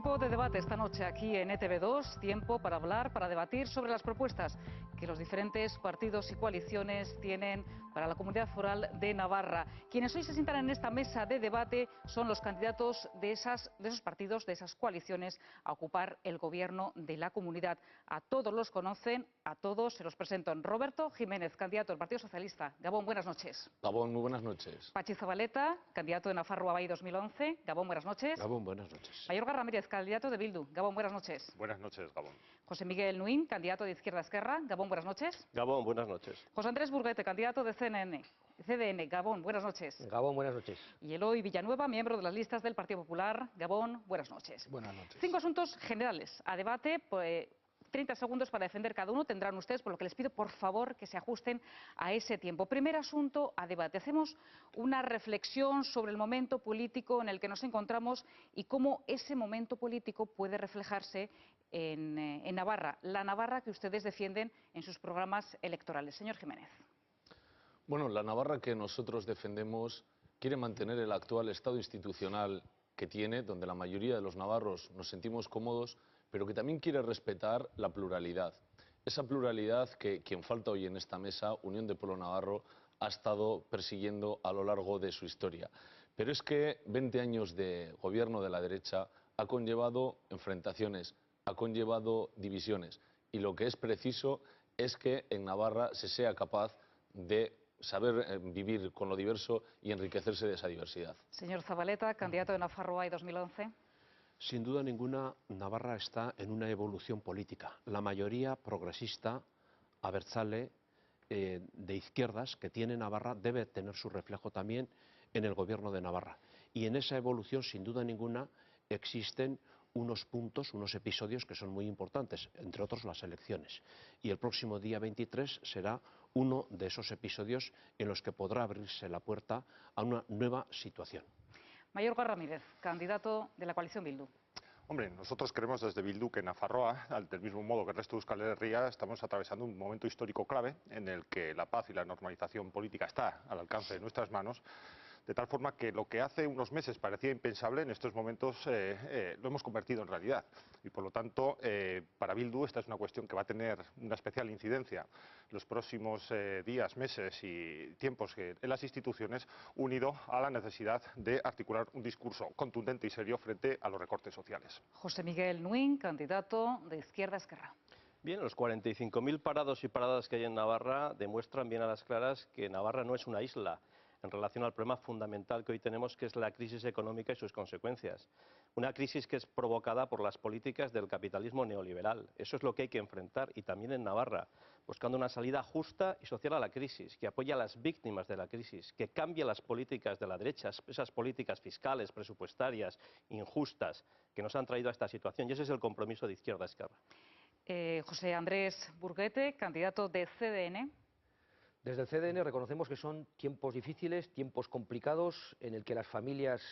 Tiempo de debate esta noche aquí en ETV2, tiempo para hablar, para debatir sobre las propuestas que los diferentes partidos y coaliciones tienen para la Comunidad Foral de Navarra. Quienes hoy se sientan en esta mesa de debate son los candidatos de esos partidos, de esas coaliciones, a ocupar el gobierno de la comunidad. A todos los conocen, a todos se los presento. Roberto Jiménez, candidato del Partido Socialista. Gabón, buenas noches. Gabón, muy buenas noches. Patxi Zabaleta, candidato de Nafarroa Bai 2011. Gabón, buenas noches. Gabón, buenas noches. Mayorga Ramírez, candidato de Bildu. Gabón, buenas noches. Buenas noches, Gabón. José Miguel Nuín, candidato de Izquierda Esquerra. Gabón, buenas noches. Gabón, buenas noches. José Andrés Burguete, candidato de CDN. Gabón, buenas noches. Gabón, buenas noches. Y Eloy Villanueva, miembro de las listas del Partido Popular. Gabón, buenas noches. Buenas noches. 5 asuntos generales a debate. 30 segundos para defender cada uno tendrán ustedes, por lo que les pido por favor que se ajusten a ese tiempo. Primer asunto a debate. Hacemos una reflexión sobre el momento político en el que nos encontramos y cómo ese momento político puede reflejarse en Navarra, la Navarra que ustedes defienden en sus programas electorales. Señor Jiménez. Bueno, la Navarra que nosotros defendemos quiere mantener el actual estado institucional que tiene, donde la mayoría de los navarros nos sentimos cómodos, pero que también quiere respetar la pluralidad. Esa pluralidad que quien falta hoy en esta mesa, Unión del Pueblo Navarro, ha estado persiguiendo a lo largo de su historia. Pero es que 20 años de gobierno de la derecha ha conllevado enfrentaciones, ha conllevado divisiones. Y lo que es preciso es que en Navarra se sea capaz de saber vivir con lo diverso y enriquecerse de esa diversidad. Señor Zabaleta, candidato de Nafarroa 2011. Sin duda ninguna, Navarra está en una evolución política. La mayoría progresista, abertzale, de izquierdas que tiene Navarra debe tener su reflejo también en el gobierno de Navarra. Y en esa evolución, sin duda ninguna, existen unos puntos, unos episodios que son muy importantes, entre otros las elecciones. Y el próximo día 23 será uno de esos episodios en los que podrá abrirse la puerta a una nueva situación. Mayorga Ramírez, candidato de la coalición Bildu. Hombre, nosotros creemos desde Bildu que en Nafarroa, del mismo modo que el resto de Euskal Herria, estamos atravesando un momento histórico clave en el que la paz y la normalización política está al alcance de nuestras manos, de tal forma que lo que hace unos meses parecía impensable, en estos momentos lo hemos convertido en realidad. Y por lo tanto, para Bildu esta es una cuestión que va a tener una especial incidencia los próximos días, meses y tiempos en las instituciones, unido a la necesidad de articular un discurso contundente y serio frente a los recortes sociales. José Miguel Nuín, candidato de Izquierda Esquerra. Bien, los 45.000 parados y paradas que hay en Navarra demuestran bien a las claras que Navarra no es una isla en relación al problema fundamental que hoy tenemos, que es la crisis económica y sus consecuencias. Una crisis que es provocada por las políticas del capitalismo neoliberal. Eso es lo que hay que enfrentar, y también en Navarra, buscando una salida justa y social a la crisis, que apoye a las víctimas de la crisis, que cambie las políticas de la derecha, esas políticas fiscales, presupuestarias, injustas, que nos han traído a esta situación. Y ese es el compromiso de Izquierda Esquerra. José Andrés Burguete, candidato de CDN. Desde el CDN reconocemos que son tiempos difíciles, tiempos complicados, en el que las familias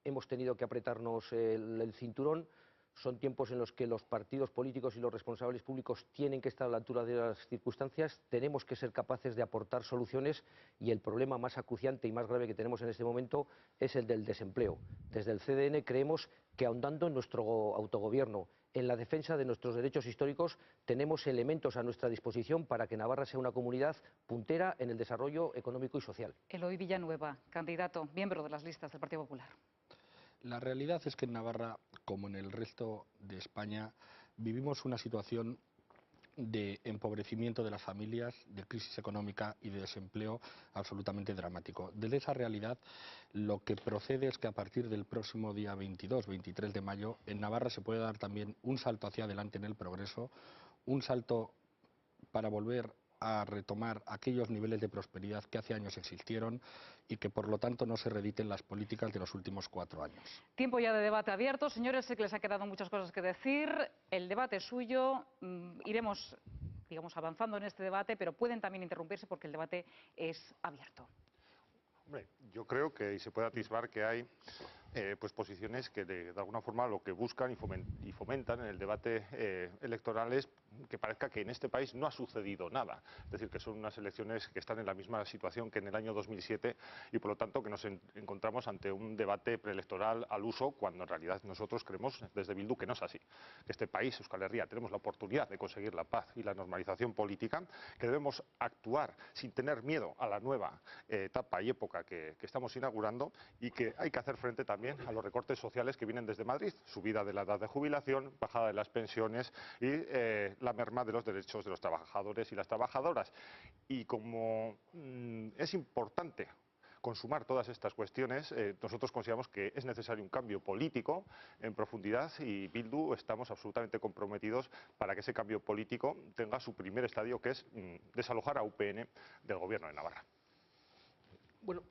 hemos tenido que apretarnos el cinturón. Son tiempos en los que los partidos políticos y los responsables públicos tienen que estar a la altura de las circunstancias. Tenemos que ser capaces de aportar soluciones, y el problema más acuciante y más grave que tenemos en este momento es el del desempleo. Desde el CDN creemos que, ahondando en nuestro autogobierno, en la defensa de nuestros derechos históricos, tenemos elementos a nuestra disposición para que Navarra sea una comunidad puntera en el desarrollo económico y social. Eloy Villanueva, candidato, miembro de las listas del Partido Popular. La realidad es que en Navarra, como en el resto de España, vivimos una situación de empobrecimiento de las familias, de crisis económica y de desempleo absolutamente dramático. Desde esa realidad, lo que procede es que a partir del próximo día 22-23 de mayo, en Navarra se puede dar también un salto hacia adelante en el progreso, un salto para volver a retomar aquellos niveles de prosperidad que hace años existieron y que por lo tanto no se reediten las políticas de los últimos 4 años. Tiempo ya de debate abierto. Señores, sé que les ha quedado muchas cosas que decir. El debate es suyo. Iremos, digamos, avanzando en este debate, pero pueden también interrumpirse porque el debate es abierto. Hombre, yo creo que se puede atisbar que hay pues posiciones que de alguna forma lo que buscan y fomentan en el debate electoral es que parezca que en este país no ha sucedido nada. Es decir, que son unas elecciones que están en la misma situación que en el año 2007 y por lo tanto que nos encontramos ante un debate preelectoral al uso, cuando en realidad nosotros creemos desde Bildu que no es así. Que este país, Euskal Herria, tenemos la oportunidad de conseguir la paz y la normalización política, que debemos actuar sin tener miedo a la nueva etapa y época que estamos inaugurando y que hay que hacer frente también a los recortes sociales que vienen desde Madrid, subida de la edad de jubilación, bajada de las pensiones y la merma de los derechos de los trabajadores y las trabajadoras. Y como es importante consumar todas estas cuestiones, nosotros consideramos que es necesario un cambio político en profundidad y Bildu estamos absolutamente comprometidos para que ese cambio político tenga su primer estadio, que es desalojar a UPN del Gobierno de Navarra. Bueno,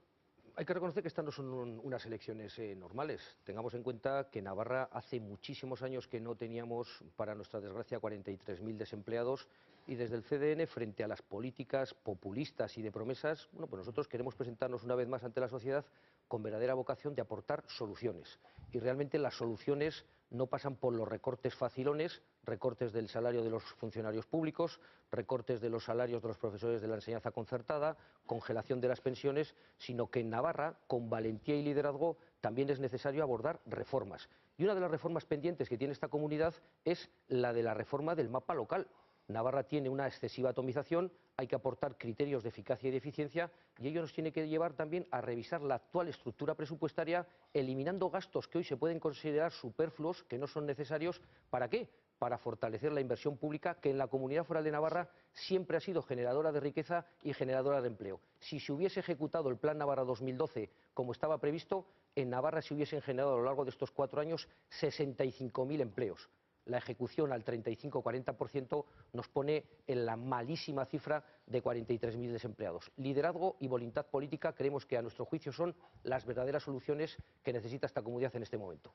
hay que reconocer que estas no son unas elecciones normales. Tengamos en cuenta que Navarra hace muchísimos años que no teníamos, para nuestra desgracia, 43.000 desempleados y desde el CDN, frente a las políticas populistas y de promesas, bueno, pues nosotros queremos presentarnos una vez más ante la sociedad con verdadera vocación de aportar soluciones. Y realmente las soluciones no pasan por los recortes facilones, recortes del salario de los funcionarios públicos, recortes de los salarios de los profesores de la enseñanza concertada, congelación de las pensiones, sino que en Navarra, con valentía y liderazgo, también es necesario abordar reformas. Y una de las reformas pendientes que tiene esta comunidad es la de la reforma del mapa local. Navarra tiene una excesiva atomización, hay que aportar criterios de eficacia y de eficiencia y ello nos tiene que llevar también a revisar la actual estructura presupuestaria, eliminando gastos que hoy se pueden considerar superfluos, que no son necesarios. ¿Para qué? Para fortalecer la inversión pública, que en la Comunidad Foral de Navarra siempre ha sido generadora de riqueza y generadora de empleo. Si se hubiese ejecutado el Plan Navarra 2012 como estaba previsto, en Navarra se hubiesen generado a lo largo de estos 4 años 65.000 empleos. La ejecución al 35-40% nos pone en la malísima cifra de 43.000 desempleados. Liderazgo y voluntad política creemos que a nuestro juicio son las verdaderas soluciones que necesita esta comunidad en este momento.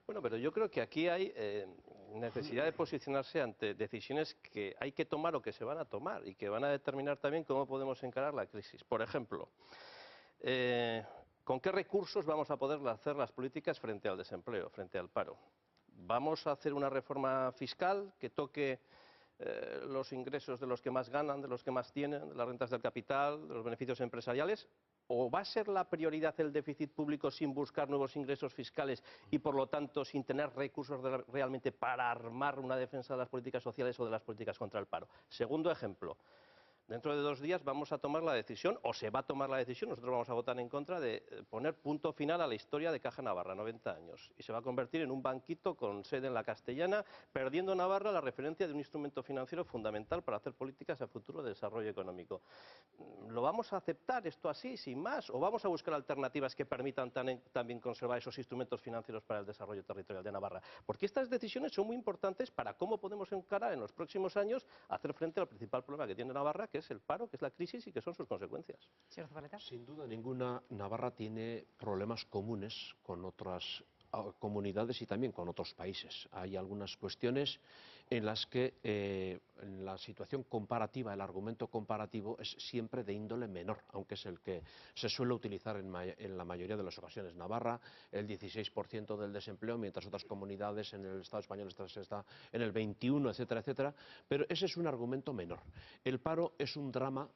Bueno, pero yo creo que aquí hay necesidad de posicionarse ante decisiones que hay que tomar o que se van a tomar y que van a determinar también cómo podemos encarar la crisis. Por ejemplo, ¿con qué recursos vamos a poder hacer las políticas frente al desempleo, frente al paro? ¿Vamos a hacer una reforma fiscal que toque los ingresos de los que más ganan, de los que más tienen, de las rentas del capital, de los beneficios empresariales? ¿O va a ser la prioridad el déficit público sin buscar nuevos ingresos fiscales y, por lo tanto, sin tener recursos realmente para armar una defensa de las políticas sociales o de las políticas contra el paro? Segundo ejemplo. Dentro de 2 días vamos a tomar la decisión, o se va a tomar la decisión, nosotros vamos a votar en contra, de poner punto final a la historia de Caja Navarra, 90 años. Y se va a convertir en un banquito con sede en la Castellana, perdiendo Navarra la referencia de un instrumento financiero fundamental para hacer políticas a futuro de desarrollo económico. ¿Lo vamos a aceptar esto así, sin más? ¿O vamos a buscar alternativas que permitan también conservar esos instrumentos financieros para el desarrollo territorial de Navarra? Porque estas decisiones son muy importantes para cómo podemos encarar en los próximos años hacer frente al principal problema que tiene Navarra, que es el paro, que es la crisis y que son sus consecuencias. Señor Zabaleta. Sin duda ninguna, Navarra tiene problemas comunes con otras comunidades y también con otros países. Hay algunas cuestiones en las que en la situación comparativa, el argumento comparativo es siempre de índole menor, aunque es el que se suele utilizar en la mayoría de las ocasiones. Navarra, el 16% del desempleo, mientras otras comunidades en el Estado español está en el 21%, etcétera, etcétera, pero ese es un argumento menor. El paro es un drama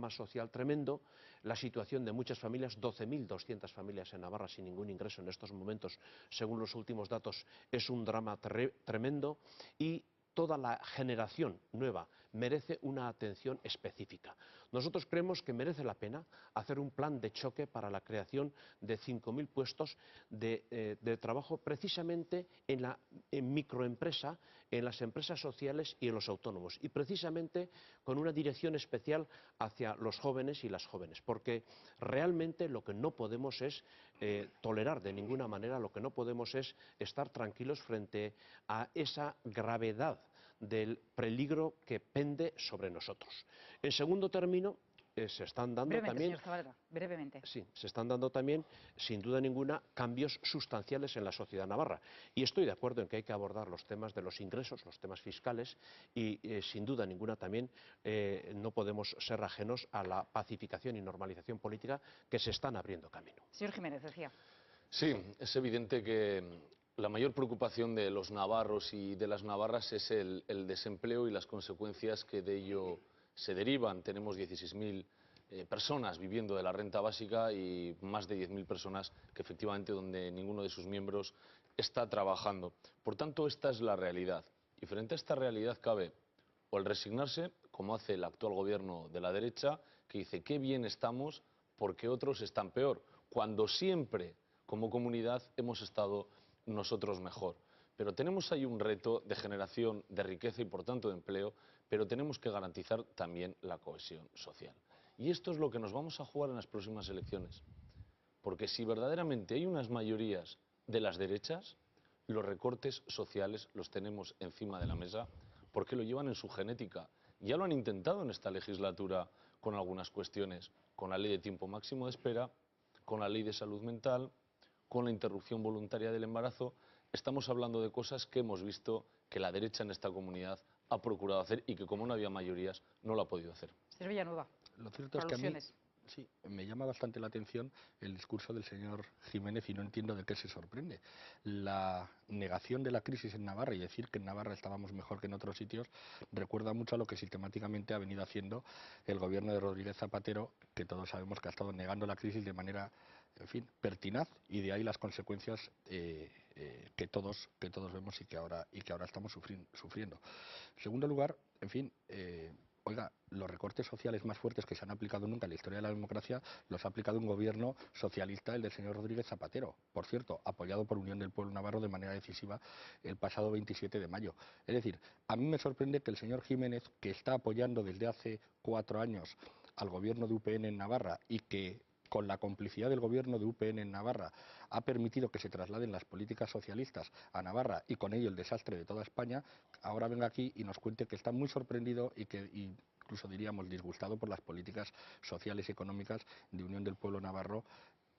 social tremendo. La situación de muchas familias, 12.200 familias en Navarra sin ningún ingreso en estos momentos, según los últimos datos, es un drama tremendo y toda la generación nueva merece una atención específica. Nosotros creemos que merece la pena hacer un plan de choque para la creación de 5.000 puestos de trabajo precisamente en microempresa, en las empresas sociales y en los autónomos, y precisamente con una dirección especial hacia los jóvenes y las jóvenes, porque realmente lo que no podemos es tolerar de ninguna manera, lo que no podemos es estar tranquilos frente a esa gravedad del peligro que pende sobre nosotros. En segundo término, se están dando brevemente, también, señor Zabaleta, brevemente. Sí, se están dando también, sin duda ninguna, cambios sustanciales en la sociedad navarra. Y estoy de acuerdo en que hay que abordar los temas de los ingresos, los temas fiscales, y sin duda ninguna también no podemos ser ajenos a la pacificación y normalización política que se están abriendo camino. Señor Jiménez, decía. Sí, es evidente que La mayor preocupación de los navarros y de las navarras es el desempleo y las consecuencias que de ello se derivan. Tenemos 16.000 personas viviendo de la renta básica y más de 10.000 personas que efectivamente donde ninguno de sus miembros está trabajando. Por tanto, esta es la realidad. Y frente a esta realidad cabe o el resignarse, como hace el actual gobierno de la derecha, que dice qué bien estamos porque otros están peor, cuando siempre como comunidad hemos estado nosotros mejor. Pero tenemos ahí un reto de generación de riqueza y por tanto de empleo, pero tenemos que garantizar también la cohesión social. Y esto es lo que nos vamos a jugar en las próximas elecciones. Porque si verdaderamente hay unas mayorías de las derechas, los recortes sociales los tenemos encima de la mesa porque lo llevan en su genética. Ya lo han intentado en esta legislatura con algunas cuestiones, con la ley de tiempo máximo de espera, con la ley de salud mental, con la interrupción voluntaria del embarazo. Estamos hablando de cosas que hemos visto que la derecha en esta comunidad ha procurado hacer y que como no había mayorías no lo ha podido hacer. Señor Villanueva, Lo cierto es que a mí alusiones. sí, me llama bastante la atención el discurso del señor Jiménez y no entiendo de qué se sorprende. La negación de la crisis en Navarra y decir que en Navarra estábamos mejor que en otros sitios recuerda mucho a lo que sistemáticamente ha venido haciendo el gobierno de Rodríguez Zapatero, que todos sabemos que ha estado negando la crisis de manera, en fin, pertinaz, y de ahí las consecuencias que todos vemos y que ahora estamos sufriendo. En segundo lugar, en fin, oiga, los recortes sociales más fuertes que se han aplicado nunca en la historia de la democracia los ha aplicado un gobierno socialista, el del señor Rodríguez Zapatero, por cierto, apoyado por Unión del Pueblo Navarro de manera decisiva el pasado 27 de mayo. Es decir, a mí me sorprende que el señor Jiménez, que está apoyando desde hace 4 años al gobierno de UPN en Navarra y que con la complicidad del gobierno de UPN en Navarra ha permitido que se trasladen las políticas socialistas a Navarra y con ello el desastre de toda España, ahora venga aquí y nos cuente que está muy sorprendido y que incluso diríamos disgustado por las políticas sociales y económicas de Unión del Pueblo Navarro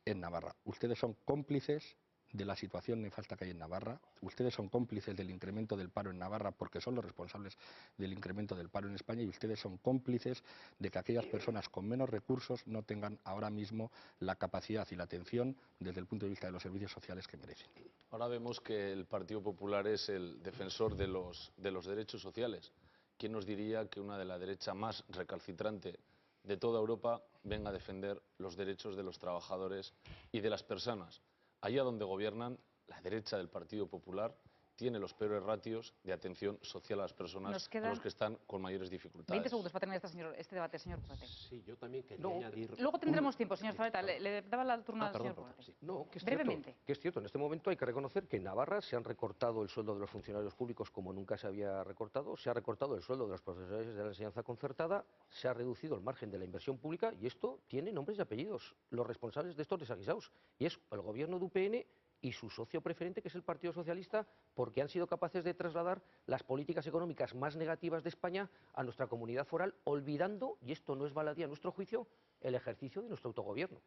en Navarra. Ustedes son cómplices de la situación nefasta que hay en Navarra, ustedes son cómplices del incremento del paro en Navarra porque son los responsables del incremento del paro en España y ustedes son cómplices de que aquellas personas con menos recursos no tengan ahora mismo la capacidad y la atención desde el punto de vista de los servicios sociales que merecen. Ahora vemos que el Partido Popular es el defensor de los derechos sociales. ¿Quién nos diría que una de la derecha más recalcitrante de toda Europa venga a defender los derechos de los trabajadores y de las personas? Allá donde gobiernan, la derecha del Partido Popular tiene los peores ratios de atención social a las personas, a los que están con mayores 20 dificultades. segundos para terminar este debate, señor Porrate. Sí, yo también quería añadir... Luego tendremos tiempo, señor Zabaleta. Le daba la turno al señor perdón, Porrate. sí. No, que es Brevemente. cierto, que es cierto. En este momento hay que reconocer que en Navarra se han recortado el sueldo de los funcionarios públicos como nunca se había recortado, se ha recortado el sueldo de los profesores de la enseñanza concertada, se ha reducido el margen de la inversión pública y esto tiene nombres y apellidos. Los responsables de estos desaguisados y es el gobierno de UPN y su socio preferente, que es el Partido Socialista, porque han sido capaces de trasladar las políticas económicas más negativas de España a nuestra comunidad foral, olvidando, y esto no es baladí a nuestro juicio, el ejercicio de nuestro autogobierno.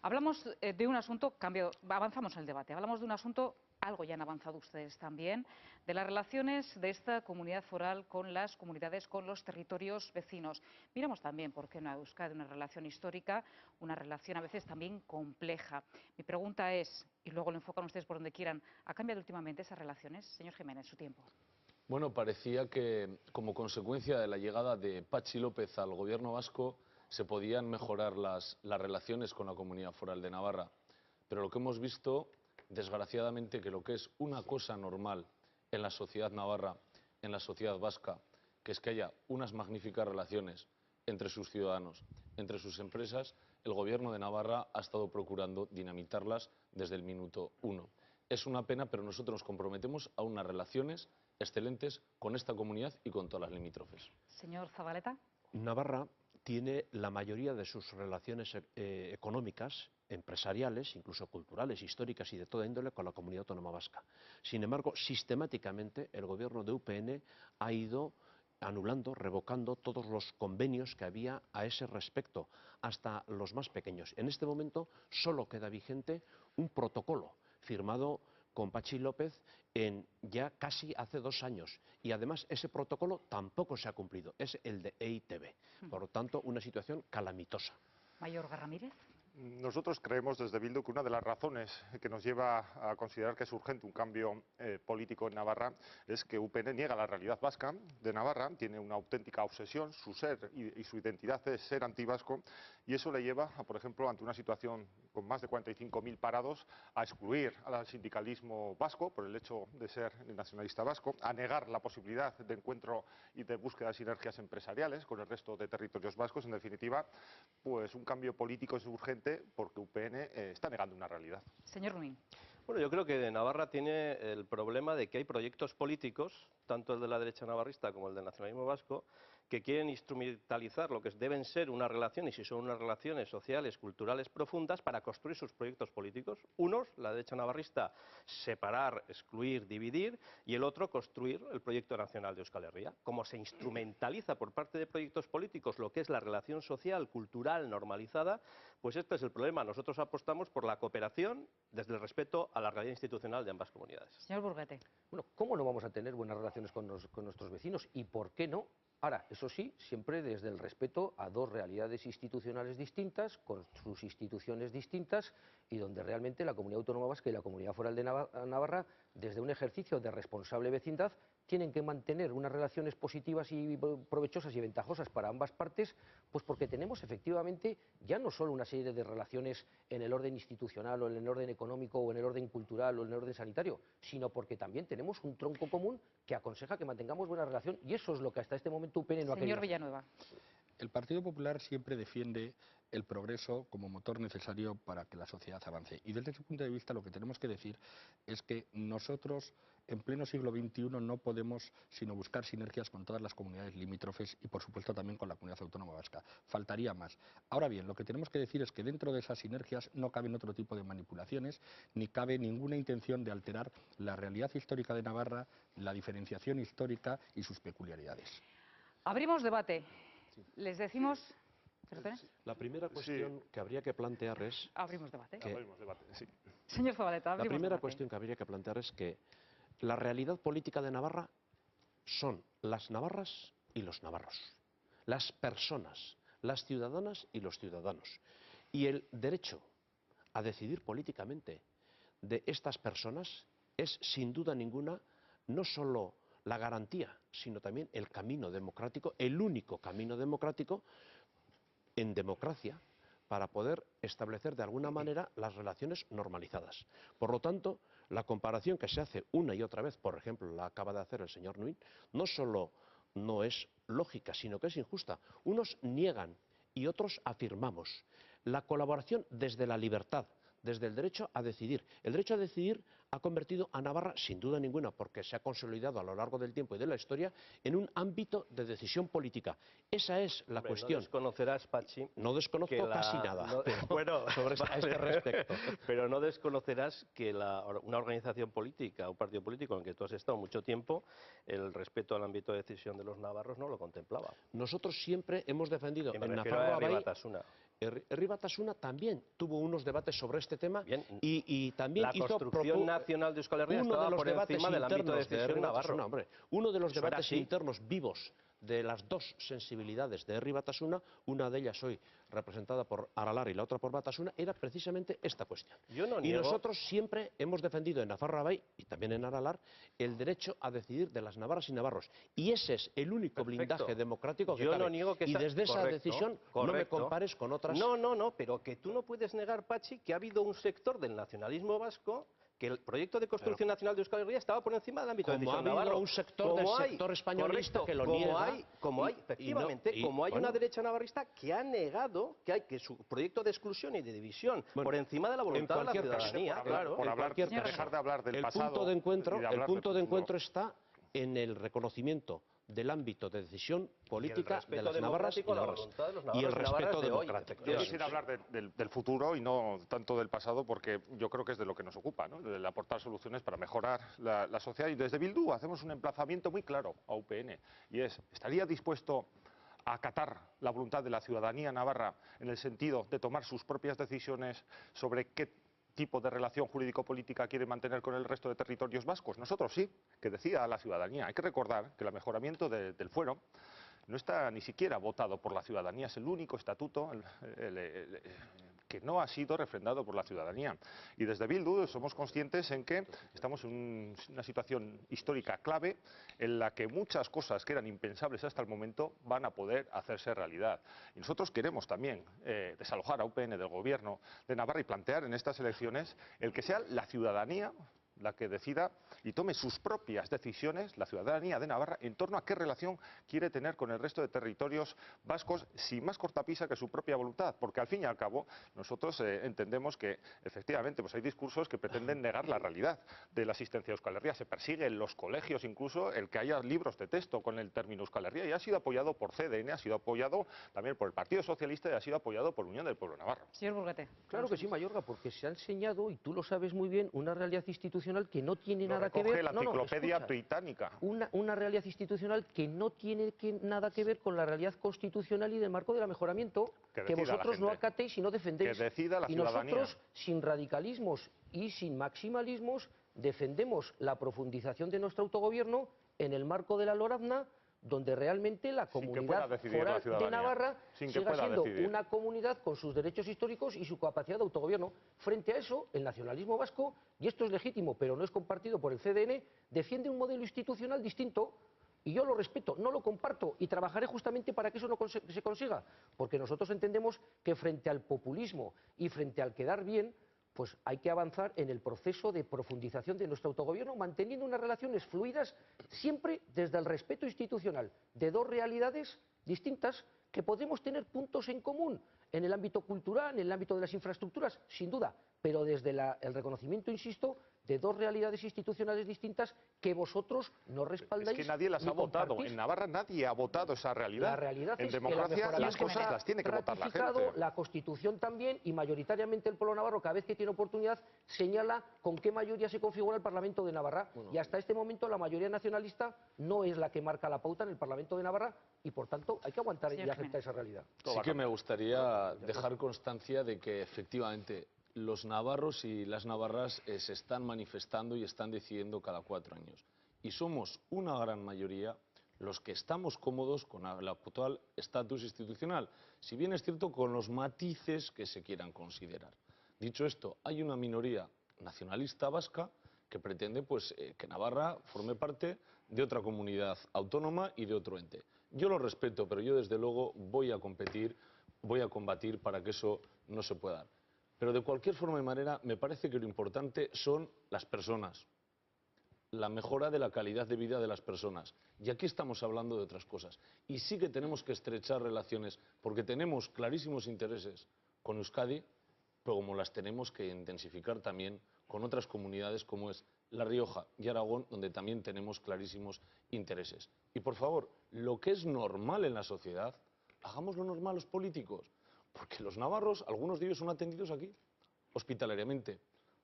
Hablamos de un asunto, avanzamos en el debate, hablamos de un asunto, algo ya han avanzado ustedes también, de las relaciones de esta comunidad foral con las comunidades, con los territorios vecinos. Miramos también, ¿por qué no, a Euskadi, una relación histórica, una relación a veces también compleja? Mi pregunta es, y luego lo enfocan ustedes por donde quieran, ¿ha cambiado últimamente esas relaciones? Señor Jiménez, su tiempo. Bueno, parecía que como consecuencia de la llegada de Patxi López al gobierno vasco se podían mejorar las relaciones con la comunidad foral de Navarra. Pero lo que hemos visto, desgraciadamente, que lo que es una cosa normal en la sociedad navarra, en la sociedad vasca, que es que haya unas magníficas relaciones entre sus ciudadanos, entre sus empresas, el gobierno de Navarra ha estado procurando dinamitarlas desde el minuto 1. Es una pena, pero nosotros nos comprometemos a unas relaciones excelentes con esta comunidad y con todas las limítrofes. Señor Zabaleta. Navarra tiene la mayoría de sus relaciones económicas, empresariales, incluso culturales, históricas y de toda índole con la comunidad autónoma vasca. Sin embargo, sistemáticamente el gobierno de UPN ha ido anulando, revocando todos los convenios que había a ese respecto, hasta los más pequeños. En este momento solo queda vigente un protocolo firmado con Patxi López en ya casi hace 2 años. Y además ese protocolo tampoco se ha cumplido, es el de EITB. Por lo tanto, una situación calamitosa. Mayorga Ramírez. Nosotros creemos desde Bildu que una de las razones que nos lleva a considerar que es urgente un cambio político en Navarra es que UPN niega la realidad vasca de Navarra, tiene una auténtica obsesión, su ser y su identidad es ser antivasco, y eso le lleva, por ejemplo, ante una situación con más de 45.000 parados, a excluir al sindicalismo vasco por el hecho de ser nacionalista vasco, a negar la posibilidad de encuentro y de búsqueda de sinergias empresariales con el resto de territorios vascos. En definitiva, pues un cambio político es urgente porque UPN está negando una realidad. Señor Ruin. Bueno, yo creo que Navarra tiene el problema de que hay proyectos políticos, tanto el de la derecha navarrista como el del nacionalismo vasco, que quieren instrumentalizar lo que deben ser unas relaciones, y son unas relaciones sociales, culturales profundas, para construir sus proyectos políticos. Unos, la derecha navarrista, separar, excluir, dividir, y el otro, construir el proyecto nacional de Euskal Herria. Como se instrumentaliza por parte de proyectos políticos lo que es la relación social, cultural, normalizada, pues este es el problema. Nosotros apostamos por la cooperación desde el respeto a la realidad institucional de ambas comunidades. Señor Burguete. Bueno, ¿cómo no vamos a tener buenas relaciones con nuestros vecinos? ¿Y por qué no? Ahora, eso sí, siempre desde el respeto a dos realidades institucionales distintas, con sus instituciones distintas, y donde realmente la Comunidad Autónoma Vasca y la Comunidad Foral de Navarra, desde un ejercicio de responsable vecindad, tienen que mantener unas relaciones positivas y provechosas y ventajosas para ambas partes, pues porque tenemos efectivamente ya no solo una serie de relaciones en el orden institucional o en el orden económico o en el orden cultural o en el orden sanitario, sino porque también tenemos un tronco común que aconseja que mantengamos buena relación, y eso es lo que hasta este momento UPN no ha querido. Señor Villanueva. El Partido Popular siempre defiende el progreso como motor necesario para que la sociedad avance. Y desde ese punto de vista lo que tenemos que decir es que nosotros en pleno siglo XXI no podemos sino buscar sinergias con todas las comunidades limítrofes y por supuesto también con la Comunidad Autónoma Vasca. Faltaría más. Ahora bien, lo que tenemos que decir es que dentro de esas sinergias no caben otro tipo de manipulaciones ni cabe ninguna intención de alterar la realidad histórica de Navarra, la diferenciación histórica y sus peculiaridades. Abrimos debate. Les decimos... La primera cuestión que habría que plantear es... Abrimos debate. Abrimos debate, sí. Señor Zabaleta, abrimos La primera debate. cuestión que habría que plantear es que la realidad política de Navarra son las navarras y los navarros, las personas, las ciudadanas y los ciudadanos. Y el derecho a decidir políticamente de estas personas es, sin duda ninguna, no solo la garantía, sino también el camino democrático, el único camino democrático en democracia para poder establecer de alguna manera las relaciones normalizadas. Por lo tanto, la comparación que se hace una y otra vez, por ejemplo, la acaba de hacer el señor Nuin, no solo no es lógica, sino que es injusta. Unos niegan y otros afirmamos. La colaboración desde la libertad, desde el derecho a decidir. El derecho a decidir ha convertido a Navarra, sin duda ninguna, porque se ha consolidado a lo largo del tiempo y de la historia, en un ámbito de decisión política. Esa es la cuestión. No desconocerás, Pachi... No desconozco casi nada bueno, sobre este respecto. Pero no desconocerás que una organización política, un partido político en el que tú has estado mucho tiempo, el respeto al ámbito de decisión de los navarros no lo contemplaba. Nosotros siempre hemos defendido en Nafarroa Bai... Batasuna. Herri Batasuna también tuvo unos debates sobre este tema. Bien. Y también la construcción nacional de Euskal Herria uno estaba de los por debates encima del ámbito de internos de decisión Herri navarro. Batasuna, hombre, uno de los Eso debates era así. internos vivos de las dos sensibilidades de Herri Batasuna, una de ellas hoy representada por Aralar y la otra por Batasuna, era precisamente esta cuestión. Yo no y niego... nosotros siempre hemos defendido en Nafarroa Bai y también en Aralar el derecho a decidir de las navarras y navarros. Y ese es el único blindaje democrático que Yo cabe. no niego que y desde esa decisión no me compares con otras... No, pero que tú no puedes negar, Pachi, que ha habido un sector del nacionalismo vasco que el proyecto de construcción nacional de Euskal Herria estaba por encima del ámbito de decisión navarro. Como ha habido un sector del sector españolista que lo niega. Efectivamente, como hay una derecha navarrista que ha negado que su proyecto de exclusión y de división por encima de la voluntad de la ciudadanía. Dejar de hablar del pasado. El punto de encuentro está en el reconocimiento del ámbito de decisión política de las navarras y navarras. Y el respeto democrático. Yo quisiera hablar del futuro y no tanto del pasado, porque yo creo que es de lo que nos ocupa, ¿no? De aportar soluciones para mejorar la sociedad. Y desde Bildu hacemos un emplazamiento muy claro a UPN, y es, ¿estaría dispuesto a acatar la voluntad de la ciudadanía navarra en el sentido de tomar sus propias decisiones sobre qué tipo de relación jurídico-política quiere mantener con el resto de territorios vascos? Nosotros sí, que decida a la ciudadanía. Hay que recordar que el mejoramiento del fuero no está ni siquiera votado por la ciudadanía, es el único estatuto que no ha sido refrendado por la ciudadanía. Y desde Bildu somos conscientes en que estamos en una situación histórica clave en la que muchas cosas que eran impensables hasta el momento van a poder hacerse realidad. Y nosotros queremos también desalojar a UPN del gobierno de Navarra y plantear en estas elecciones el que sea la ciudadanía la que decida y tome sus propias decisiones, la ciudadanía de Navarra, en torno a qué relación quiere tener con el resto de territorios vascos, sin más cortapisa que su propia voluntad, porque al fin y al cabo nosotros entendemos que efectivamente pues hay discursos que pretenden negar la realidad de la asistencia a Euskal Herria. Se persigue en los colegios incluso el que haya libros de texto con el término Euskal Herria, y ha sido apoyado por CDN, ha sido apoyado también por el Partido Socialista y ha sido apoyado por Unión del Pueblo Navarro. Señor Burguete. Claro que sí, Mayorga, porque se ha enseñado, y tú lo sabes muy bien, una realidad institucional que no tiene Lo nada que recoge ver... la enciclopedia escucha, británica. una realidad institucional que no tiene nada que ver con la realidad constitucional y del marco del mejoramiento que vosotros no acatéis y no defendéis. Que decida la ciudadanía. Y nosotros, sin radicalismos y sin maximalismos, defendemos la profundización de nuestro autogobierno en el marco de la LORAZNA, donde realmente la comunidad foral de Navarra siga siendo una comunidad con sus derechos históricos y su capacidad de autogobierno. Frente a eso, el nacionalismo vasco, y esto es legítimo, pero no es compartido por el CDN, defiende un modelo institucional distinto, y yo lo respeto, no lo comparto, y trabajaré justamente para que eso no se consiga, porque nosotros entendemos que frente al populismo y frente al quedar bien, pues hay que avanzar en el proceso de profundización de nuestro autogobierno, manteniendo unas relaciones fluidas siempre desde el respeto institucional de dos realidades distintas que podemos tener puntos en común en el ámbito cultural, en el ámbito de las infraestructuras, sin duda, pero desde el reconocimiento, insisto, de dos realidades institucionales distintas que vosotros no respaldáis. Es que nadie las ha votado. En Navarra nadie ha votado esa realidad. La realidad en es democracia que las cosas las tiene que votar la gente. La Constitución también, y mayoritariamente el pueblo navarro, cada vez que tiene oportunidad, señala con qué mayoría se configura el Parlamento de Navarra. Y hasta este momento la mayoría nacionalista no es la que marca la pauta en el Parlamento de Navarra, y por tanto hay que aguantar y aceptar esa realidad. Sí que me gustaría dejar constancia de que efectivamente los navarros y las navarras se están manifestando y están decidiendo cada 4 años. Y somos una gran mayoría los que estamos cómodos con el actual estatus institucional, si bien es cierto con los matices que se quieran considerar. Dicho esto, hay una minoría nacionalista vasca que pretende pues, que Navarra forme parte de otra comunidad autónoma y de otro ente. Yo lo respeto, pero yo desde luego voy a combatir para que eso no se pueda dar. Pero de cualquier forma y manera, me parece que lo importante son las personas, la mejora de la calidad de vida de las personas. Y aquí estamos hablando de otras cosas. Y sí que tenemos que estrechar relaciones, porque tenemos clarísimos intereses con Euskadi, pero como las tenemos que intensificar también con otras comunidades como es La Rioja y Aragón, donde también tenemos clarísimos intereses. Y por favor, lo que es normal en la sociedad, hagámoslo normal los políticos. Porque los navarros, algunos de ellos son atendidos aquí, hospitalariamente.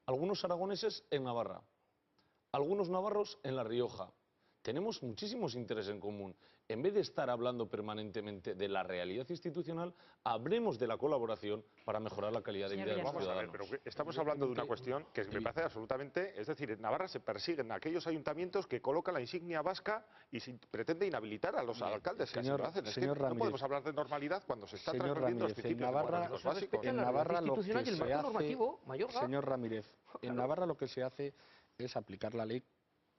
Algunos aragoneses en Navarra. Algunos navarros en La Rioja. Tenemos muchísimos intereses en común. En vez de estar hablando permanentemente de la realidad institucional, hablemos de la colaboración para mejorar la calidad de vida de los ciudadanos. Vamos a ver, pero estamos hablando de una cuestión que me parece absolutamente... Es decir, en Navarra se persiguen aquellos ayuntamientos que colocan la insignia vasca y se pretende inhabilitar a los alcaldes que así lo hacen. Es que no podemos hablar de normalidad cuando se están transgrediendo los principios democráticos básicos. En Navarra lo que se hace... Señor Ramírez, en Navarra lo que se hace es aplicar la ley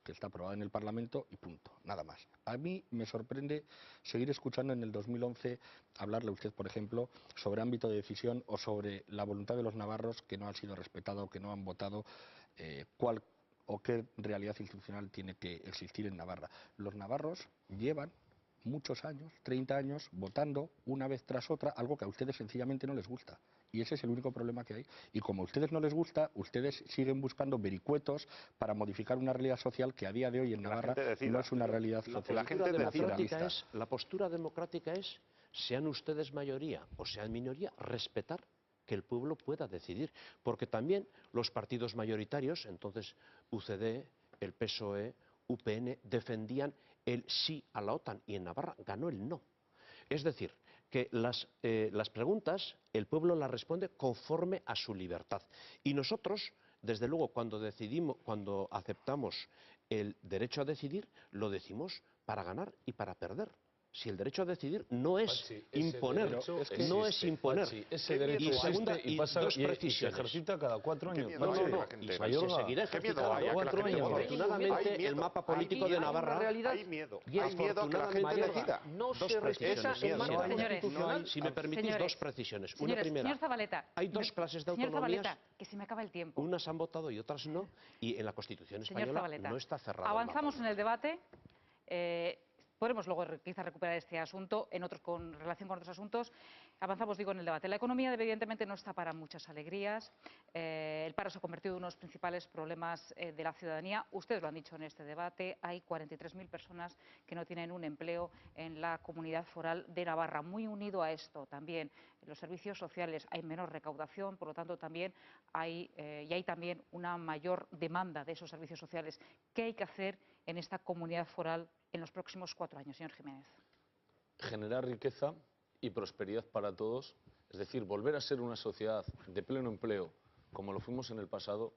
que está aprobada en el Parlamento y punto, nada más. A mí me sorprende seguir escuchando en el 2011 hablarle a usted, por ejemplo, sobre ámbito de decisión o sobre la voluntad de los navarros que no han sido respetados o que no han votado cuál o qué realidad institucional tiene que existir en Navarra. Los navarros llevan muchos años, 30 años, votando una vez tras otra algo que a ustedes sencillamente no les gusta. Y ese es el único problema que hay. Y como a ustedes no les gusta, ustedes siguen buscando vericuetos para modificar una realidad social que a día de hoy en Navarra no es una realidad social. La postura democrática es, sean ustedes mayoría o sean minoría, respetar que el pueblo pueda decidir. Porque también los partidos mayoritarios, entonces UCD, el PSOE, UPN, defendían el sí a la OTAN y en Navarra ganó el no. Es decir, que las preguntas el pueblo las responde conforme a su libertad. Y nosotros, desde luego, cuando aceptamos el derecho a decidir, lo decimos para ganar y para perder. Si el derecho a decidir no es Pachi, ese imponer, derecho no es existe, imponer. Pachi, ese derecho Y existe segunda, y y pasa dos y se precisiones. ejercita cada 4 años. miedo No, hay no, a no, la gente, y se Mayorga. seguirá ¿Qué miedo ejercitando. hay a que la gente 4 años. vote? Afortunadamente, Hay miedo. el mapa político Aquí de hay una Navarra... realidad. Hay miedo. Y es Hay miedo a que la gente afortunadamente, decida. no dos se respeta precisiones. el marco Señores, constitucional. Si me permitís, señores, dos precisiones. Una señores, primera, señor Zabaleta, hay dos clases de señor autonomías, Zabaleta, que se me acaba el tiempo. unas han votado y otras no, y en la Constitución Señor española Zabaleta, no está cerrado. avanzamos el en mapa. el debate. Podremos luego quizás recuperar este asunto con relación con otros asuntos. Avanzamos, digo, en el debate. La economía, evidentemente, no está para muchas alegrías. El paro se ha convertido en uno de los principales problemas de la ciudadanía. Ustedes lo han dicho en este debate. Hay 43.000 personas que no tienen un empleo en la Comunidad Foral de Navarra. Muy unido a esto también, en los servicios sociales hay menor recaudación, por lo tanto, también hay también una mayor demanda de esos servicios sociales. ¿Qué hay que hacer en esta Comunidad Foral en los próximos 4 años, señor Jiménez? Generar riqueza y prosperidad para todos, es decir, volver a ser una sociedad de pleno empleo como lo fuimos en el pasado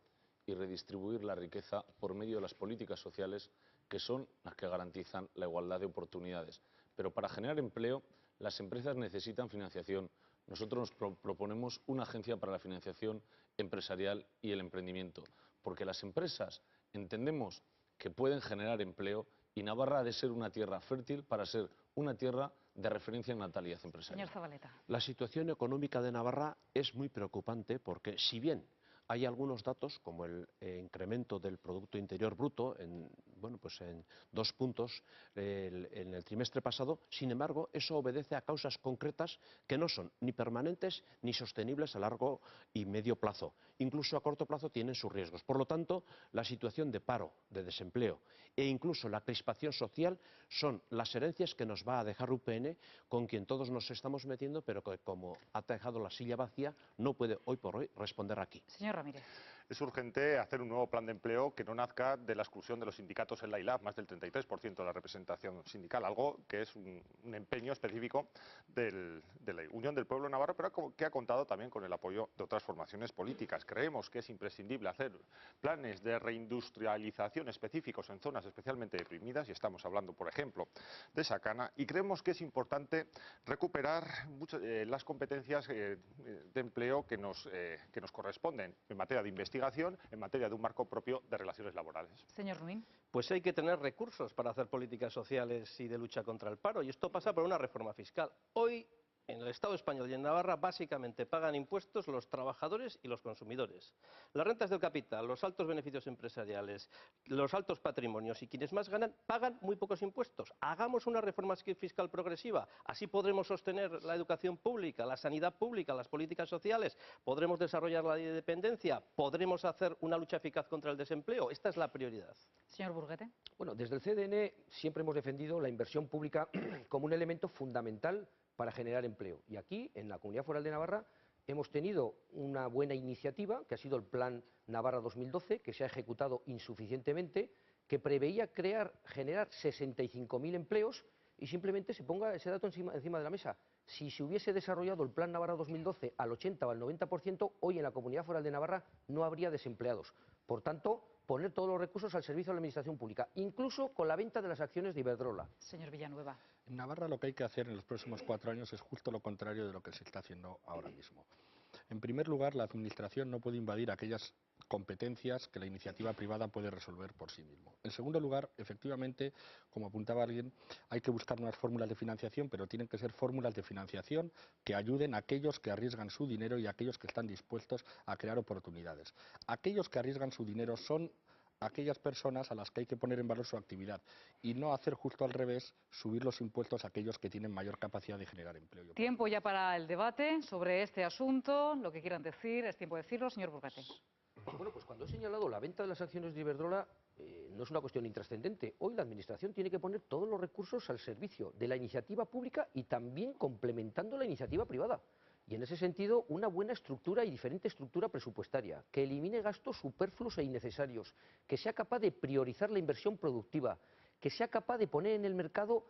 y redistribuir la riqueza por medio de las políticas sociales que son las que garantizan la igualdad de oportunidades. Pero para generar empleo, las empresas necesitan financiación. Nosotros nos proponemos una agencia para la financiación empresarial y el emprendimiento, porque las empresas entendemos que pueden generar empleo y Navarra ha de ser una tierra fértil para ser una tierra de referencia en natalidad empresarial. Señor Zabaleta. La situación económica de Navarra es muy preocupante porque, si bien hay algunos datos, como el incremento del Producto Interior Bruto en 2 puntos en el trimestre pasado, sin embargo, eso obedece a causas concretas que no son ni permanentes ni sostenibles a largo y medio plazo. Incluso a corto plazo tienen sus riesgos. Por lo tanto, la situación de paro, de desempleo e incluso la crispación social son las herencias que nos va a dejar UPN, con quien todos nos estamos metiendo, pero que, como ha dejado la silla vacía, no puede hoy por hoy responder aquí. Señor Ramírez. Es urgente hacer un nuevo plan de empleo que no nazca de la exclusión de los sindicatos en la ILAB, más del 33% de la representación sindical, algo que es un empeño específico de la Unión del Pueblo Navarro, pero que ha contado también con el apoyo de otras formaciones políticas. Creemos que es imprescindible hacer planes de reindustrialización específicos en zonas especialmente deprimidas, y estamos hablando, por ejemplo, de Sacana, y creemos que es importante recuperar las competencias de empleo que nos corresponden en materia de investigación, en materia de un marco propio de relaciones laborales. Señor Ruín. Pues hay que tener recursos para hacer políticas sociales y de lucha contra el paro, y esto pasa por una reforma fiscal. Hoy, en el Estado español y en Navarra, básicamente pagan impuestos los trabajadores y los consumidores. Las rentas del capital, los altos beneficios empresariales, los altos patrimonios y quienes más ganan pagan muy pocos impuestos. Hagamos una reforma fiscal progresiva, así podremos sostener la educación pública, la sanidad pública, las políticas sociales, podremos desarrollar la ley de dependencia, podremos hacer una lucha eficaz contra el desempleo. Esta es la prioridad. Señor Burguete. Bueno, desde el CDN siempre hemos defendido la inversión pública como un elemento fundamental para generar empleo. Y aquí, en la Comunidad Foral de Navarra, hemos tenido una buena iniciativa, que ha sido el Plan Navarra 2012, que se ha ejecutado insuficientemente, que preveía generar 65.000 empleos, y simplemente se ponga ese dato encima de la mesa. Si se hubiese desarrollado el Plan Navarra 2012 al 80 o al 90%, hoy en la Comunidad Foral de Navarra no habría desempleados. Por tanto, poner todos los recursos al servicio de la Administración Pública, incluso con la venta de las acciones de Iberdrola. Señor Villanueva. En Navarra lo que hay que hacer en los próximos 4 años es justo lo contrario de lo que se está haciendo ahora mismo. En primer lugar, la Administración no puede invadir aquellas competencias que la iniciativa privada puede resolver por sí mismo. En segundo lugar, efectivamente, como apuntaba alguien, hay que buscar unas fórmulas de financiación, pero tienen que ser fórmulas de financiación que ayuden a aquellos que arriesgan su dinero y a aquellos que están dispuestos a crear oportunidades. Aquellos que arriesgan su dinero son aquellas personas a las que hay que poner en valor su actividad y no hacer justo al revés, subir los impuestos a aquellos que tienen mayor capacidad de generar empleo. Tiempo ya para el debate sobre este asunto. Lo que quieran decir, es tiempo de decirlo. Señor Burguete. Bueno, pues cuando he señalado la venta de las acciones de Iberdrola, no es una cuestión intrascendente. Hoy la Administración tiene que poner todos los recursos al servicio de la iniciativa pública y también complementando la iniciativa privada. Y en ese sentido, una buena estructura y diferente estructura presupuestaria, que elimine gastos superfluos e innecesarios, que sea capaz de priorizar la inversión productiva, que sea capaz de poner en el mercado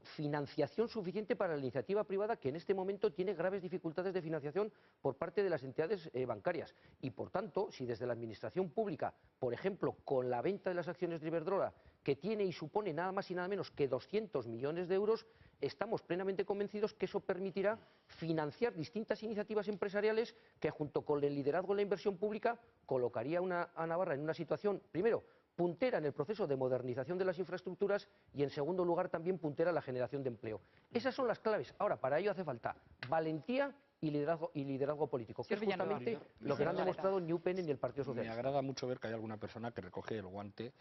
financiación suficiente para la iniciativa privada, que en este momento tiene graves dificultades de financiación por parte de las entidades bancarias. Y, por tanto, si desde la administración pública, por ejemplo, con la venta de las acciones de Iberdrola, que tiene y supone nada más y nada menos que 200 millones de euros, estamos plenamente convencidos que eso permitirá financiar distintas iniciativas empresariales que, junto con el liderazgo en la inversión pública, colocaría a Navarra en una situación, primero, puntera en el proceso de modernización de las infraestructuras y, en segundo lugar, también puntera en la generación de empleo. Esas son las claves. Ahora, para ello hace falta valentía y liderazgo político, que es justamente lo que han demostrado ni UPN ni el Partido Socialista. Me agrada mucho ver que hay alguna persona que recoge el guante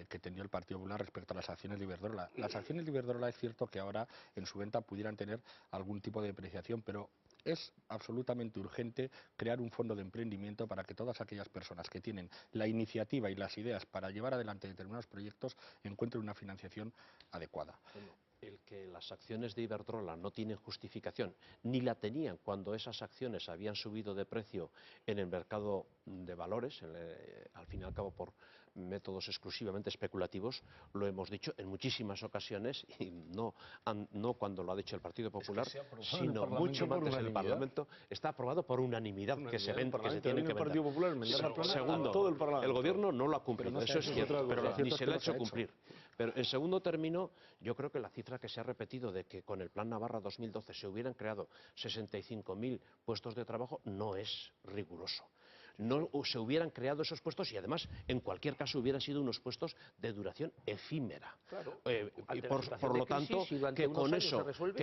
que tendió el Partido Popular respecto a las acciones de Iberdrola. Las acciones de Iberdrola es cierto que ahora en su venta pudieran tener algún tipo de depreciación, pero es absolutamente urgente crear un fondo de emprendimiento para que todas aquellas personas que tienen la iniciativa y las ideas para llevar adelante determinados proyectos encuentren una financiación adecuada. El que las acciones de Iberdrola no tienen justificación, ni la tenían cuando esas acciones habían subido de precio en el mercado de valores, al fin y al cabo por métodos exclusivamente especulativos, lo hemos dicho en muchísimas ocasiones, y no cuando lo ha dicho el Partido Popular, sino mucho antes en el Parlamento. Está aprobado por unanimidad, que se tiene que vender. Segundo, el Gobierno no lo ha cumplido, eso es cierto, pero ni se le ha hecho cumplir. Pero en segundo término, yo creo que la cifra que se ha repetido de que con el Plan Navarra 2012 se hubieran creado 65.000 puestos de trabajo no es riguroso. No se hubieran creado esos puestos y, además, en cualquier caso hubieran sido unos puestos de duración efímera. Claro. Y por lo tanto, que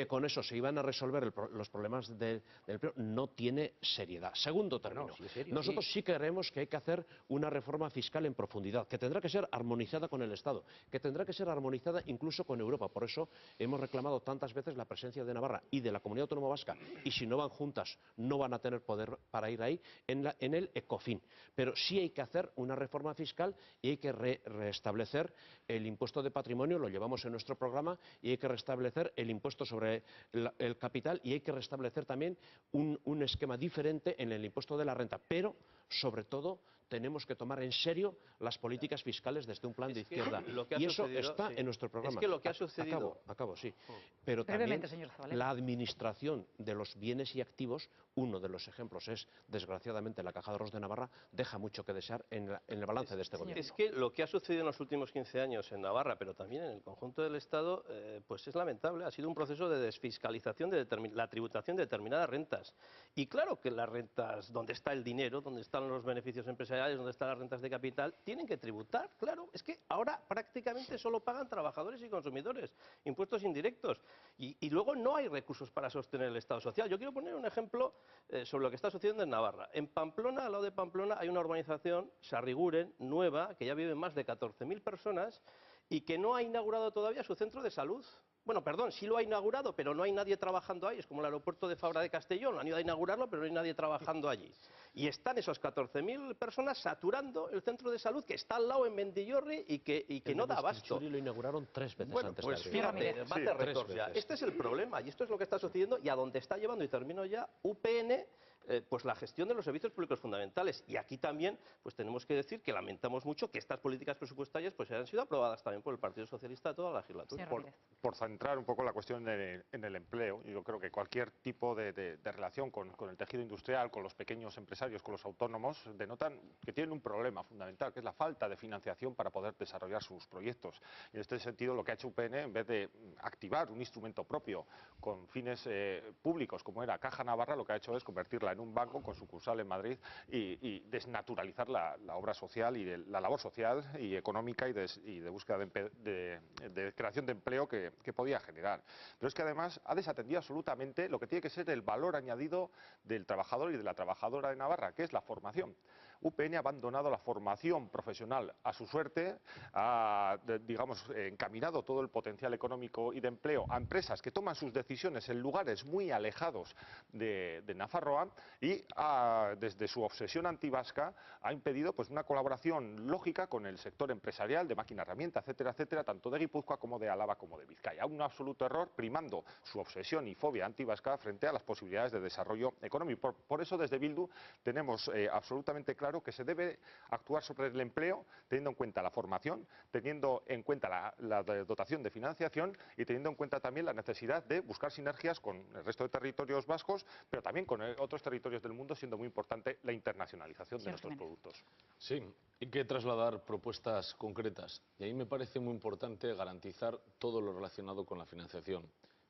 con eso se iban a resolver los problemas del empleo no tiene seriedad. Segundo término, nosotros sí creemos que hay que hacer una reforma fiscal en profundidad, que tendrá que ser armonizada con el Estado, que tendrá que ser armonizada incluso con Europa. Por eso hemos reclamado tantas veces la presencia de Navarra y de la Comunidad Autónoma Vasca, y si no van juntas no van a tener poder para ir ahí, en el ECOFIN. Pero sí hay que hacer una reforma fiscal y hay que restablecer el impuesto de patrimonio, lo llevamos en nuestro programa, y hay que restablecer el impuesto sobre el capital, y hay que restablecer también un esquema diferente en el impuesto de la renta. Pero, sobre todo, tenemos que tomar en serio las políticas fiscales desde un plan de izquierda. Y eso está en nuestro programa. Es que lo que ha sucedido... Acabo, sí. Pero también la administración de los bienes y activos, uno de los ejemplos es, desgraciadamente, la Caja de Ahorros de Navarra, deja mucho que desear en el balance de este Gobierno. Es que lo que ha sucedido en los últimos 15 años en Navarra, pero también en el conjunto del Estado, pues es lamentable. Ha sido un proceso de desfiscalización de la tributación de determinadas rentas. Y claro que las rentas, donde está el dinero, donde están los beneficios empresariales, donde están las rentas de capital, tienen que tributar, claro. Es que ahora prácticamente solo pagan trabajadores y consumidores, impuestos indirectos. Y luego no hay recursos para sostener el Estado social. Yo quiero poner un ejemplo sobre lo que está sucediendo en Navarra. En Pamplona, al lado de Pamplona, hay una urbanización, Sarriguren, nueva, que ya viven más de 14.000 personas y que no ha inaugurado todavía su centro de salud. Bueno, perdón, sí lo ha inaugurado, pero no hay nadie trabajando ahí. Es como el aeropuerto de Fabra de Castellón. Han ido a inaugurarlo, pero no hay nadie trabajando allí. Y están esas 14.000 personas saturando el centro de salud que está al lado en Mendillorri y que no da abasto. Lo inauguraron 3 veces antes pues de abrir. fíjate, va a hacer récords ya. Este es el problema y esto es lo que está sucediendo y a donde está llevando, y termino ya, UPN, pues la gestión de los servicios públicos fundamentales. Y aquí también pues tenemos que decir que lamentamos mucho que estas políticas presupuestarias pues hayan sido aprobadas también por el Partido Socialista toda la legislatura. Por centrar un poco la cuestión en el empleo, yo creo que cualquier tipo de relación con el tejido industrial, con los pequeños empresarios, con los autónomos, denotan que tienen un problema fundamental, que es la falta de financiación para poder desarrollar sus proyectos. Y en este sentido, lo que ha hecho UPN, en vez de activar un instrumento propio con fines públicos, como era Caja Navarra, lo que ha hecho es convertirla en un banco con sucursal en Madrid y desnaturalizar la obra social y la labor social y económica y de búsqueda de creación de empleo que podía generar. Pero es que además ha desatendido absolutamente lo que tiene que ser el valor añadido del trabajador y de la trabajadora de Navarra, que es la formación. UPN ha abandonado la formación profesional a su suerte, ha, digamos, encaminado todo el potencial económico y de empleo a empresas que toman sus decisiones en lugares muy alejados de Nafarroa y desde su obsesión antivasca ha impedido pues una colaboración lógica con el sector empresarial de máquina herramienta, etcétera, etcétera, tanto de Guipúzcoa como de Álava como de Vizcaya. Un absoluto error, primando su obsesión y fobia antivasca frente a las posibilidades de desarrollo económico. Por eso desde Bildu tenemos absolutamente claro claro que se debe actuar sobre el empleo teniendo en cuenta la formación, teniendo en cuenta la dotación de financiación y teniendo en cuenta también la necesidad de buscar sinergias con el resto de territorios vascos, pero también con otros territorios del mundo, siendo muy importante la internacionalización de nuestros productos. Sí, hay que trasladar propuestas concretas y ahí me parece muy importante garantizar todo lo relacionado con la financiación.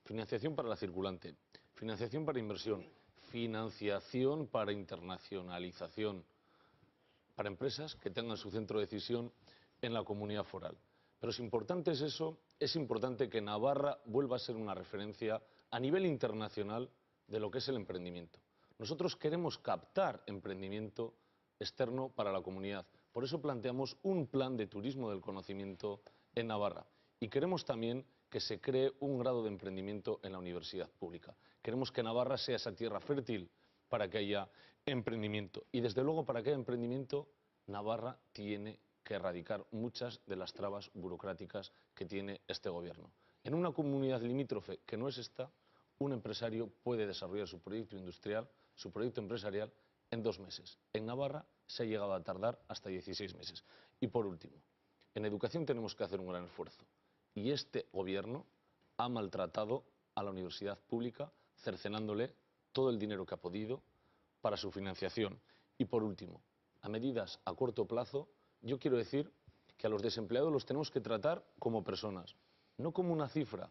Financiación para la circulante, financiación para inversión, financiación para internacionalización, para empresas que tengan su centro de decisión en la comunidad foral. Pero si importante es eso, es importante que Navarra vuelva a ser una referencia a nivel internacional de lo que es el emprendimiento. Nosotros queremos captar emprendimiento externo para la comunidad. Por eso planteamos un plan de turismo del conocimiento en Navarra. Y queremos también que se cree un grado de emprendimiento en la universidad pública. Queremos que Navarra sea esa tierra fértil para que haya emprendimiento. Y desde luego, para que haya emprendimiento, Navarra tiene que erradicar muchas de las trabas burocráticas que tiene este gobierno. En una comunidad limítrofe que no es esta, un empresario puede desarrollar su proyecto industrial, su proyecto empresarial, en 2 meses. En Navarra se ha llegado a tardar hasta 16 meses. Y por último, en educación tenemos que hacer un gran esfuerzo. Y este gobierno ha maltratado a la universidad pública, cercenándole todo el dinero que ha podido para su financiación. Y por último, a medidas a corto plazo, yo quiero decir que a los desempleados los tenemos que tratar como personas, no como una cifra.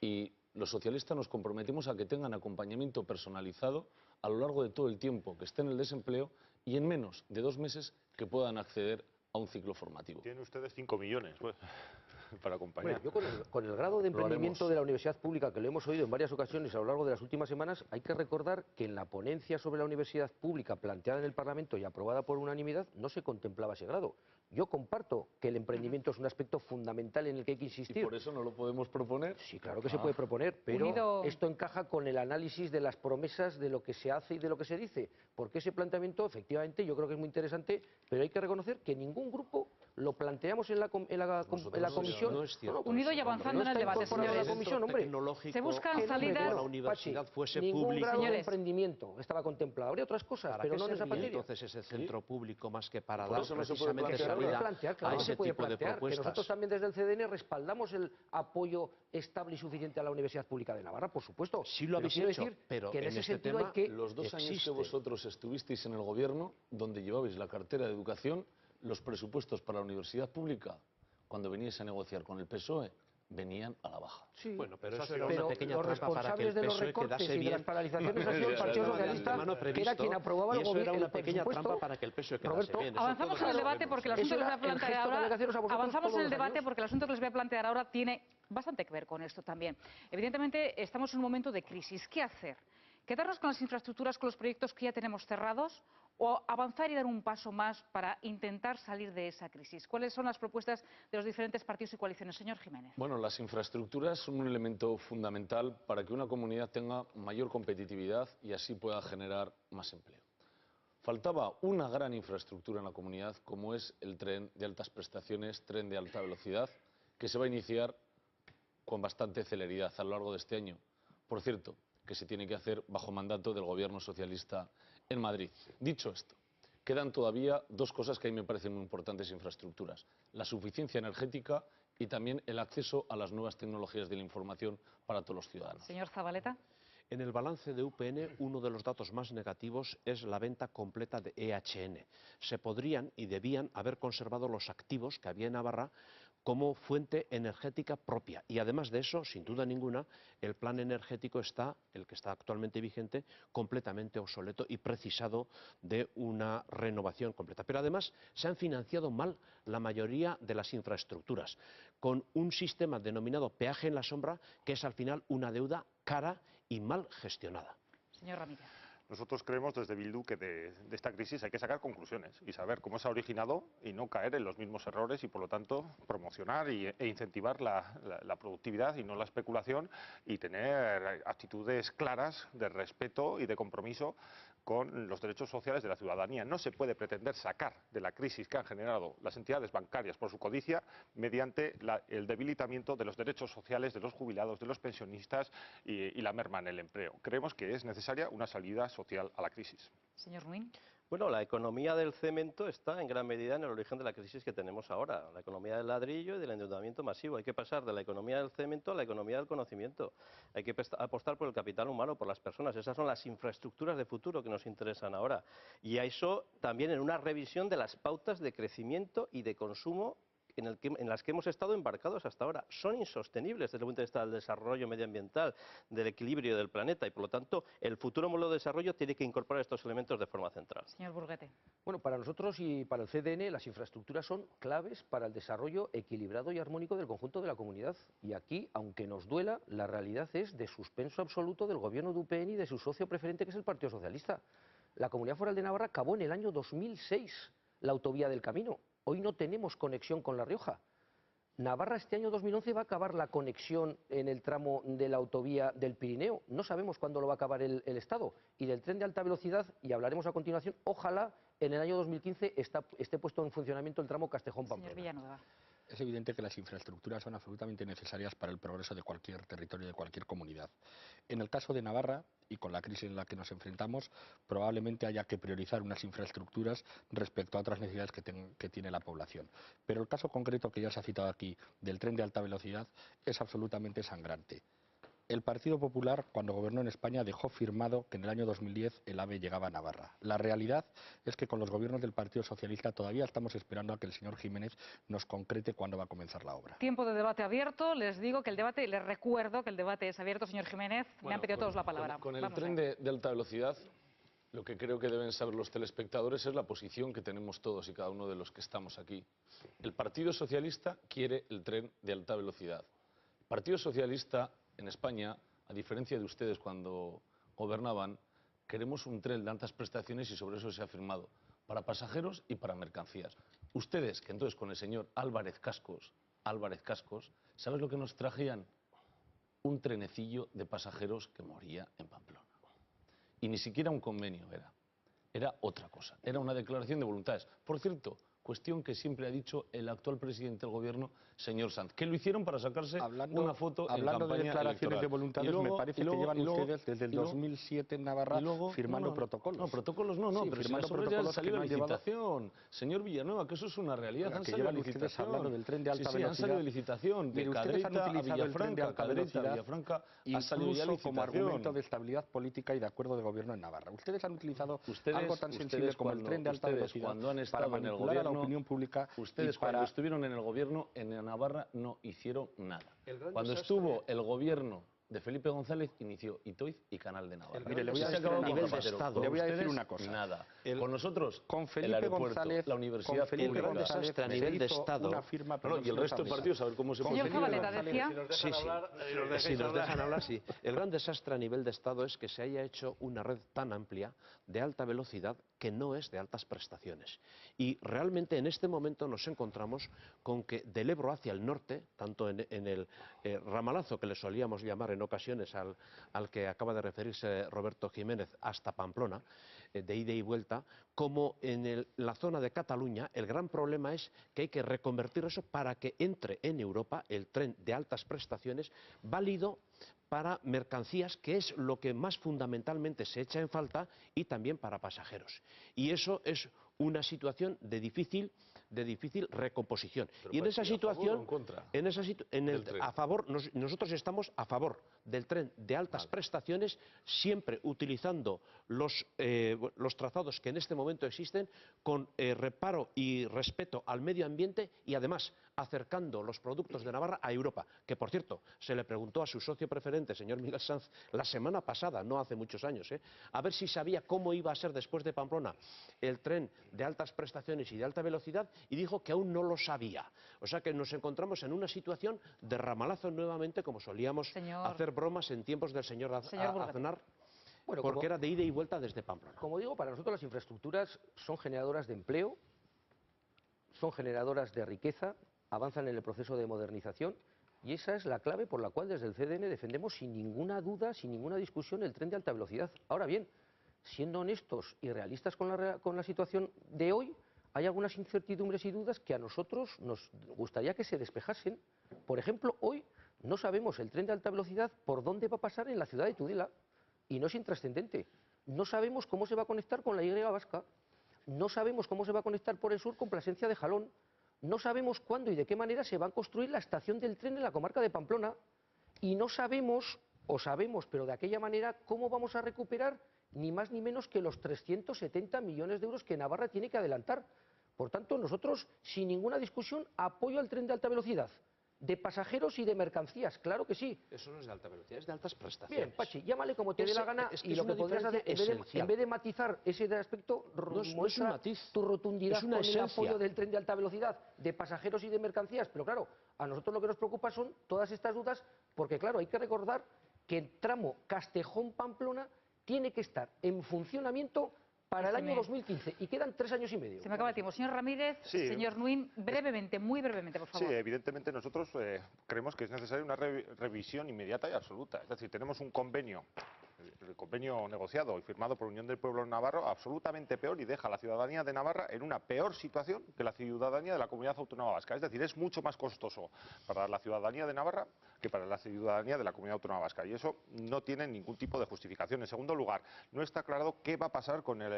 Y los socialistas nos comprometemos a que tengan acompañamiento personalizado a lo largo de todo el tiempo que estén en el desempleo y en menos de 2 meses que puedan acceder a un ciclo formativo. Tienen ustedes 5 millones pues, para acompañar. Bueno, yo con el grado de emprendimiento de la universidad pública que lo hemos oído en varias ocasiones a lo largo de las últimas semanas, hay que recordar que en la ponencia sobre la universidad pública planteada en el Parlamento y aprobada por unanimidad no se contemplaba ese grado. Yo comparto que el emprendimiento es un aspecto fundamental en el que hay que insistir. ¿Y por eso no lo podemos proponer? Sí, claro que se puede proponer, pero esto encaja con el análisis de las promesas de lo que se hace y de lo que se dice, porque ese planteamiento, efectivamente, yo creo que es muy interesante, pero hay que reconocer que ningún grupo lo planteamos en la comisión. No es cierto. Unido y avanzando en el debate, señores. Se buscan salidas. La universidad fuese ningún pública. grado de emprendimiento estaba contemplado. Habría otras cosas, pero no en esa materia. Entonces ese centro público más que para Por dar eso no se puede precisamente plantear. salida a ese tipo de propuestas. Que nosotros también desde el CDN respaldamos el apoyo estable y suficiente a la Universidad Pública de Navarra, por supuesto. Sí lo habéis hecho, pero que en ese este sentido tema, hay que los 2 años que vosotros estuvisteis en el gobierno, donde llevabais la cartera de educación, los presupuestos para la universidad pública, cuando veníais a negociar con el PSOE, venían a la baja. Sí, bueno, pero eso era una pequeña los trampa para que el responsables de los PSOE recortes quedase y de bien. las paralizaciones ha sido el Partido Socialista, que era quien aprobaba el gobierno. Eso era una el pequeña presupuesto. trampa para que el PSOE quedase bien. Eso Avanzamos en el debate porque el asunto que les voy a plantear ahora. Avanzamos en el debate porque el asunto que les voy a plantear ahora tiene bastante que ver con esto también. Evidentemente estamos en un momento de crisis. ¿Qué hacer? ¿Quedarnos con las infraestructuras, con los proyectos que ya tenemos cerrados? ¿O avanzar y dar un paso más para intentar salir de esa crisis? ¿Cuáles son las propuestas de los diferentes partidos y coaliciones? Señor Jiménez. Bueno, las infraestructuras son un elemento fundamental para que una comunidad tenga mayor competitividad y así pueda generar más empleo. Faltaba una gran infraestructura en la comunidad, como es el tren de altas prestaciones, tren de alta velocidad, que se va a iniciar con bastante celeridad a lo largo de este año. Por cierto, que se tiene que hacer bajo mandato del gobierno socialista en Madrid. Dicho esto, quedan todavía 2 cosas que a mí me parecen muy importantes infraestructuras: la suficiencia energética y también el acceso a las nuevas tecnologías de la información para todos los ciudadanos. Señor Zabaleta. En el balance de UPN, uno de los datos más negativos es la venta completa de EHN. Se podrían y debían haber conservado los activos que había en Navarra como fuente energética propia. Y además de eso, sin duda ninguna, el plan energético el que está actualmente vigente, completamente obsoleto y precisado de una renovación completa. Pero además se han financiado mal la mayoría de las infraestructuras, con un sistema denominado peaje en la sombra, que es al final una deuda cara y mal gestionada. Señor Ramírez. Nosotros creemos desde Bildu que de esta crisis hay que sacar conclusiones y saber cómo se ha originado y no caer en los mismos errores y, por lo tanto, promocionar e incentivar la productividad y no la especulación, y tener actitudes claras de respeto y de compromiso con los derechos sociales de la ciudadanía. No se puede pretender sacar de la crisis que han generado las entidades bancarias por su codicia mediante el debilitamiento de los derechos sociales de los jubilados, de los pensionistas y la merma en el empleo. Creemos que es necesaria una salida social a la crisis. Señor Ruín. Bueno, la economía del cemento está en gran medida en el origen de la crisis que tenemos ahora. La economía del ladrillo y del endeudamiento masivo. Hay que pasar de la economía del cemento a la economía del conocimiento. Hay que apostar por el capital humano, por las personas. Esas son las infraestructuras de futuro que nos interesan ahora. Y a eso también en una revisión de las pautas de crecimiento y de consumo en las que hemos estado embarcados hasta ahora. Son insostenibles desde el punto de vista del desarrollo medioambiental, del equilibrio del planeta y, por lo tanto, el futuro modelo de desarrollo tiene que incorporar estos elementos de forma central. Señor Burguete. Bueno, para nosotros y para el CDN las infraestructuras son claves para el desarrollo equilibrado y armónico del conjunto de la comunidad. Y aquí, aunque nos duela, la realidad es de suspenso absoluto del gobierno de UPN y de su socio preferente, que es el Partido Socialista. La Comunidad Foral de Navarra acabó en el año 2006 la autovía del Camino. Hoy no tenemos conexión con La Rioja. Navarra este año 2011 va a acabar la conexión en el tramo de la autovía del Pirineo. No sabemos cuándo lo va a acabar el Estado. Y del tren de alta velocidad, y hablaremos a continuación, ojalá en el año 2015 esté puesto en funcionamiento el tramo Castejón-Pamplona. Señor Villanueva. Es evidente que las infraestructuras son absolutamente necesarias para el progreso de cualquier territorio, de cualquier comunidad. En el caso de Navarra, y con la crisis en la que nos enfrentamos, probablemente haya que priorizar unas infraestructuras respecto a otras necesidades que tiene la población. Pero el caso concreto que ya se ha citado aquí, del tren de alta velocidad, es absolutamente sangrante. El Partido Popular, cuando gobernó en España, dejó firmado que en el año 2010 el AVE llegaba a Navarra. La realidad es que con los gobiernos del Partido Socialista todavía estamos esperando a que el señor Jiménez nos concrete cuándo va a comenzar la obra. Tiempo de debate abierto. Les digo que el debate, les recuerdo que el debate es abierto, señor Jiménez. Me han pedido todos la palabra. Con el Vamos tren allá. de alta velocidad, lo que creo que deben saber los telespectadores es la posición que tenemos todos y cada uno de los que estamos aquí. El Partido Socialista quiere el tren de alta velocidad. El Partido Socialista en España, a diferencia de ustedes cuando gobernaban, queremos un tren de altas prestaciones y sobre eso se ha firmado, para pasajeros y para mercancías. Ustedes, que entonces con el señor Álvarez Cascos, ¿sabes lo que nos trajían? Un trenecillo de pasajeros que moría en Pamplona. Y ni siquiera un convenio era otra cosa, era una declaración de voluntades. Por cierto, cuestión que siempre ha dicho el actual presidente del gobierno, señor Sanz, que lo hicieron para sacarse una foto en Hablando de campaña declaraciones electoral. de voluntades, me parece que llevan ustedes desde el 2007 en Navarra firmando protocolos. No, protocolos no, Sí, pero si firmando nosotros ya han protocolos salido que no de han llevado- licitación. Señor Villanueva, que eso es una realidad, Oiga, han que salido de llevan ustedes licitación. hablando del tren de alta sí, han velocidad. salido de licitación, de Mire, ustedes han Cadreta a utilizado el tren de Villafranca, alta Cadreta a velocidad Villafranca, ha salido ya incluso como licitación. argumento de estabilidad política y de acuerdo de gobierno en Navarra. Ustedes han utilizado algo tan sensible ustedes como el tren de alta ustedes velocidad cuando han para estado en el manipular a la gobierno, opinión pública ustedes y para... cuando estuvieron en el gobierno en Navarra no hicieron nada. El gran Cuando desastre- estuvo el gobierno de Felipe González inició Itoiz y Canal de Navarra. Mire, le voy a Se decir acabó una con cosa. Zapatero. Estado. Con Le voy a decir ustedes, una cosa. nada. El- Con nosotros, Con el Felipe aeropuerto, González, la universidad con Felipe pública. González desastre a se nivel de hizo Estado. una firma, No, y el resto de partidos, a ver cómo se Señor posiciona. Zabaleta, decía. Sí, sí. Si nos dejan hablar, sí. El gran desastre a nivel de Estado es que se haya hecho una red tan amplia de alta velocidad que no es de altas prestaciones. Y realmente en este momento nos encontramos con que del Ebro hacia el norte, tanto en el ramalazo que le solíamos llamar en ocasiones al que acaba de referirse Roberto Jiménez, hasta Pamplona, de ida y vuelta, como en la zona de Cataluña, el gran problema es que hay que reconvertir eso para que entre en Europa el tren de altas prestaciones válido para mercancías, que es lo que más fundamentalmente se echa en falta, y también para pasajeros. Y eso es una situación de difícil recomposición. Pero Y en esa ¿a favor o situación, en contra del tren? a favor, nosotros estamos a favor del tren de altas prestaciones, siempre utilizando los trazados que en este momento existen, con reparo y respeto al medio ambiente, y además acercando los productos de Navarra a Europa, que por cierto se le preguntó a su socio preferente, señor Miguel Sanz, la semana pasada, no hace muchos años, a ver si sabía cómo iba a ser después de Pamplona el tren de altas prestaciones y de alta velocidad, y dijo que aún no lo sabía. O sea que nos encontramos en una situación de ramalazo nuevamente, como solíamos hacer bromas en tiempos del señor Aznar, Bueno, porque como- era de ida y vuelta desde Pamplona. Como digo, para nosotros las infraestructuras son generadoras de empleo, son generadoras de riqueza, avanzan en el proceso de modernización, y esa es la clave por la cual desde el CDN defendemos sin ninguna duda, sin ninguna discusión, el tren de alta velocidad. Ahora bien, siendo honestos y realistas con la situación de hoy, hay algunas incertidumbres y dudas que a nosotros nos gustaría que se despejasen. Por ejemplo, hoy no sabemos el tren de alta velocidad por dónde va a pasar en la ciudad de Tudela, y no es intrascendente. No sabemos cómo se va a conectar con la Y vasca. no sabemos cómo se va a conectar por el sur con Plasencia de Jalón, no sabemos cuándo y de qué manera se va a construir la estación del tren en la comarca de Pamplona, y no sabemos, o sabemos, pero de aquella manera, cómo vamos a recuperar ni más ni menos que los 370 millones de euros que Navarra tiene que adelantar. Por tanto, nosotros, sin ninguna discusión, apoyo al tren de alta velocidad, de pasajeros y de mercancías, claro que sí. Eso no es de alta velocidad, es de altas prestaciones. Bien, Pachi, llámale como te dé la gana, es que y es lo que una podrías hacer, diferencia en vez de matizar ese aspecto, No es un muestra matiz, tu rotundidad es una con el esencia. apoyo del tren de alta velocidad, de pasajeros y de mercancías. Pero claro, a nosotros lo que nos preocupa son todas estas dudas, porque claro, hay que recordar que el tramo Castejón-Pamplona tiene que estar en funcionamiento para el año 2015, y quedan 3 años y medio. Se me acaba el tiempo. Señor Ramírez, Sí. señor Nuin, brevemente, muy brevemente, por Sí, favor. evidentemente nosotros creemos que es necesaria una revisión inmediata y absoluta. Es decir, tenemos un convenio, el convenio negociado y firmado por Unión del Pueblo Navarro, absolutamente peor, y deja a la ciudadanía de Navarra en una peor situación que la ciudadanía de la Comunidad Autónoma Vasca. Es decir, es mucho más costoso para la ciudadanía de Navarra que para la ciudadanía de la Comunidad Autónoma Vasca, y eso no tiene ningún tipo de justificación. En segundo lugar, no está aclarado qué va a pasar con el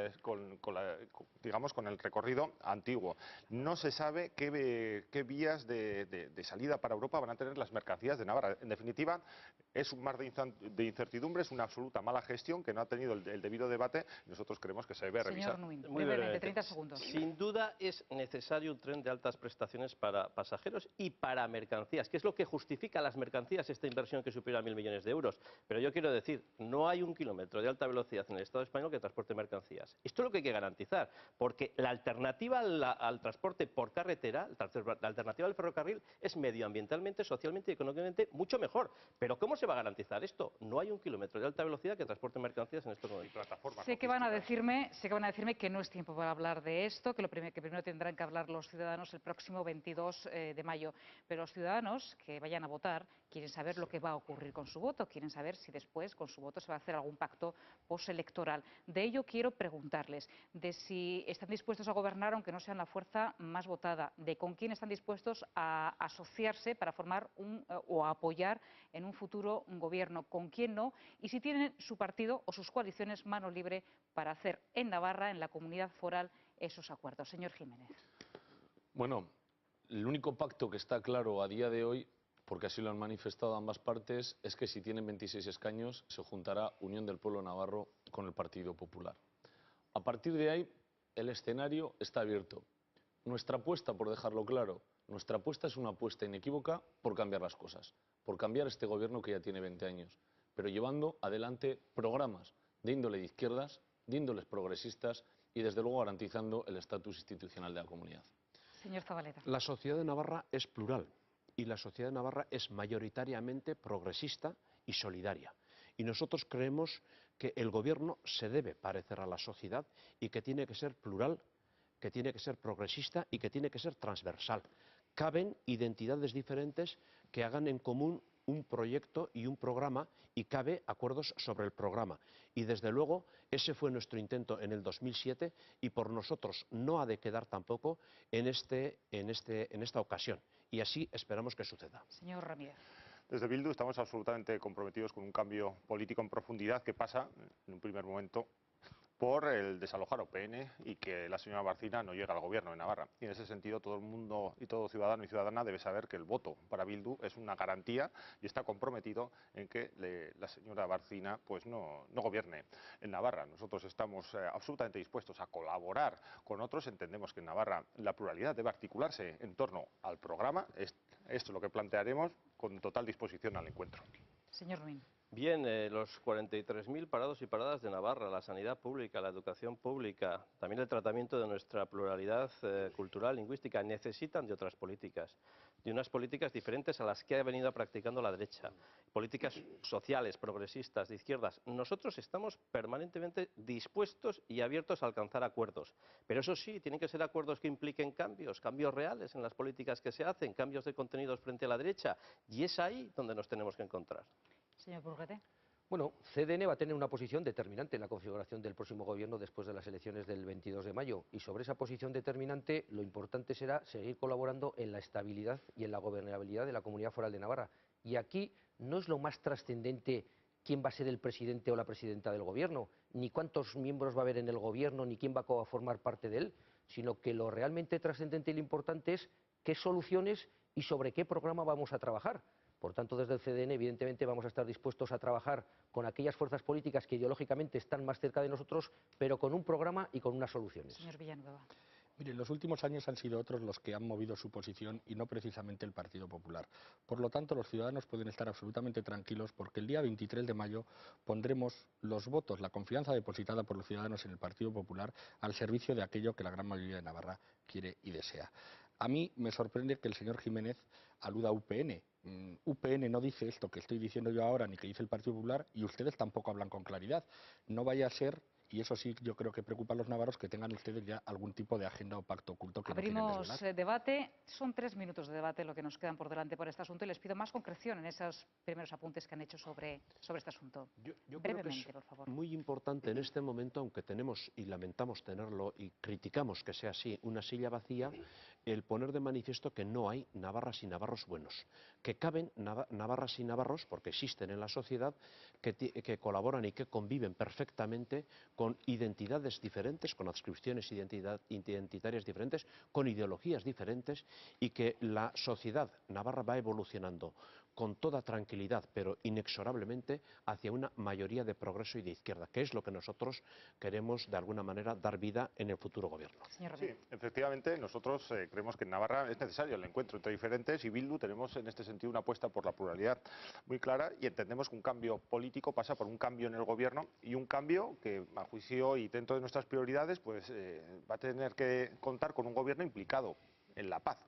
recorrido antiguo. No se sabe qué vías de salida para Europa van a tener las mercancías de Navarra. En definitiva, es un mar de incertidumbre, es una absoluta mala gestión que no ha tenido el debido debate. Nosotros creemos que se debe revisar. Señor Nuin, Muy brevemente, brevemente. 30 segundos. Sin duda es necesario un tren de altas prestaciones para pasajeros y para mercancías, que es lo que justifica a las mercancías esta inversión que supera 1.000 millones de euros. Pero yo quiero decir, no hay un kilómetro de alta velocidad en el Estado español que transporte mercancías. Esto es lo que hay que garantizar, porque la alternativa al transporte por carretera, la alternativa al ferrocarril, es medioambientalmente, socialmente y económicamente mucho mejor. Pero ¿cómo se va a garantizar esto? No hay un kilómetro de alta velocidad que transporte mercancías en estos momentos. Sé que van a decirme que no es tiempo para hablar de esto, que primero tendrán que hablar los ciudadanos el próximo 22 de mayo. Pero los ciudadanos que vayan a votar quieren saber lo que va a ocurrir con su voto, quieren saber si después con su voto se va a hacer algún pacto postelectoral. De ello quiero preguntarles, de si están dispuestos a gobernar aunque no sean la fuerza más votada, de con quién están dispuestos a asociarse para formar o a apoyar en un futuro un gobierno, con quién no, y si tienen su partido o sus coaliciones mano libre para hacer en Navarra, en la comunidad foral, esos acuerdos. Señor Jiménez. Bueno, el único pacto que está claro a día de hoy, porque así lo han manifestado ambas partes, es que si tienen 26 escaños se juntará Unión del Pueblo Navarro con el Partido Popular. A partir de ahí, el escenario está abierto. Nuestra apuesta, por dejarlo claro, nuestra apuesta es una apuesta inequívoca por cambiar las cosas, por cambiar este gobierno que ya tiene 20 años, pero llevando adelante programas de índole de izquierdas, de índoles progresistas y, desde luego, garantizando el estatus institucional de la comunidad. Señor Zabaleta. La sociedad de Navarra es plural y la sociedad de Navarra es mayoritariamente progresista y solidaria. Y nosotros creemos que el gobierno se debe parecer a la sociedad y que tiene que ser plural, que tiene que ser progresista y que tiene que ser transversal. Caben identidades diferentes que hagan en común un proyecto y un programa, y cabe acuerdos sobre el programa. Y desde luego ese fue nuestro intento en el 2007 y por nosotros no ha de quedar tampoco en esta ocasión. Y así esperamos que suceda. Señor Ramírez. Desde Bildu estamos absolutamente comprometidos con un cambio político en profundidad que pasa, en un primer momento, por el desalojar OPN y que la señora Barcina no llegue al gobierno de Navarra. Y en ese sentido todo el mundo y todo ciudadano y ciudadana debe saber que el voto para Bildu es una garantía y está comprometido en que la señora Barcina pues no gobierne en Navarra. Nosotros estamos absolutamente dispuestos a colaborar con otros. Entendemos que en Navarra la pluralidad debe articularse en torno al programa. Esto es lo que plantearemos con total disposición al encuentro. Señor Nuin. Bien, los 43.000 parados y paradas de Navarra, la sanidad pública, la educación pública, también el tratamiento de nuestra pluralidad cultural, lingüística, necesitan de otras políticas, de unas políticas diferentes a las que ha venido practicando la derecha, políticas sociales, progresistas, de izquierdas. Nosotros estamos permanentemente dispuestos y abiertos a alcanzar acuerdos, pero eso sí, tienen que ser acuerdos que impliquen cambios reales en las políticas que se hacen, cambios de contenidos frente a la derecha, y es ahí donde nos tenemos que encontrar. Señor Burguete. Bueno, CDN va a tener una posición determinante en la configuración del próximo gobierno después de las elecciones del 22 de mayo. Y sobre esa posición determinante, lo importante será seguir colaborando en la estabilidad y en la gobernabilidad de la Comunidad Foral de Navarra. Y aquí no es lo más trascendente quién va a ser el presidente o la presidenta del gobierno, ni cuántos miembros va a haber en el gobierno, ni quién va a formar parte de él, sino que lo realmente trascendente y lo importante es qué soluciones y sobre qué programa vamos a trabajar. Por tanto, desde el CDN, evidentemente, vamos a estar dispuestos a trabajar con aquellas fuerzas políticas que ideológicamente están más cerca de nosotros, pero con un programa y con unas soluciones. Señor Villanueva. Mire, los últimos años han sido otros los que han movido su posición y no precisamente el Partido Popular. Por lo tanto, los ciudadanos pueden estar absolutamente tranquilos porque el día 23 de mayo pondremos los votos, la confianza depositada por los ciudadanos en el Partido Popular al servicio de aquello que la gran mayoría de Navarra quiere y desea. A mí me sorprende que el señor Jiménez aluda a UPN. UPN no dice esto que estoy diciendo yo ahora ni que dice el Partido Popular y ustedes tampoco hablan con claridad. No vaya a ser, y eso sí yo creo que preocupa a los navarros, que tengan ustedes ya algún tipo de agenda o pacto oculto que no quieren Abrimos desvelar. debate. Son 3 minutos de debate lo que nos quedan por delante por este asunto y les pido más concreción en esos primeros apuntes que han hecho sobre este asunto. Yo creo que Brevemente, es por favor. muy importante en este momento, aunque tenemos y lamentamos tenerlo y criticamos que sea así, una silla vacía, el poner de manifiesto que no hay navarras y navarros buenos, que caben navarras y navarros, porque existen en la sociedad, que colaboran y que conviven perfectamente con identidades diferentes, con adscripciones identitarias diferentes, con ideologías diferentes, y que la sociedad navarra va evolucionando con toda tranquilidad, pero inexorablemente, hacia una mayoría de progreso y de izquierda, que es lo que nosotros queremos, de alguna manera, dar vida en el futuro gobierno. Señor Sí, Rodríguez. efectivamente, nosotros creemos que en Navarra es necesario el encuentro entre diferentes y Bildu tenemos en este sentido una apuesta por la pluralidad muy clara y entendemos que un cambio político pasa por un cambio en el gobierno y un cambio que, a juicio y dentro de nuestras prioridades, pues va a tener que contar con un gobierno implicado en la paz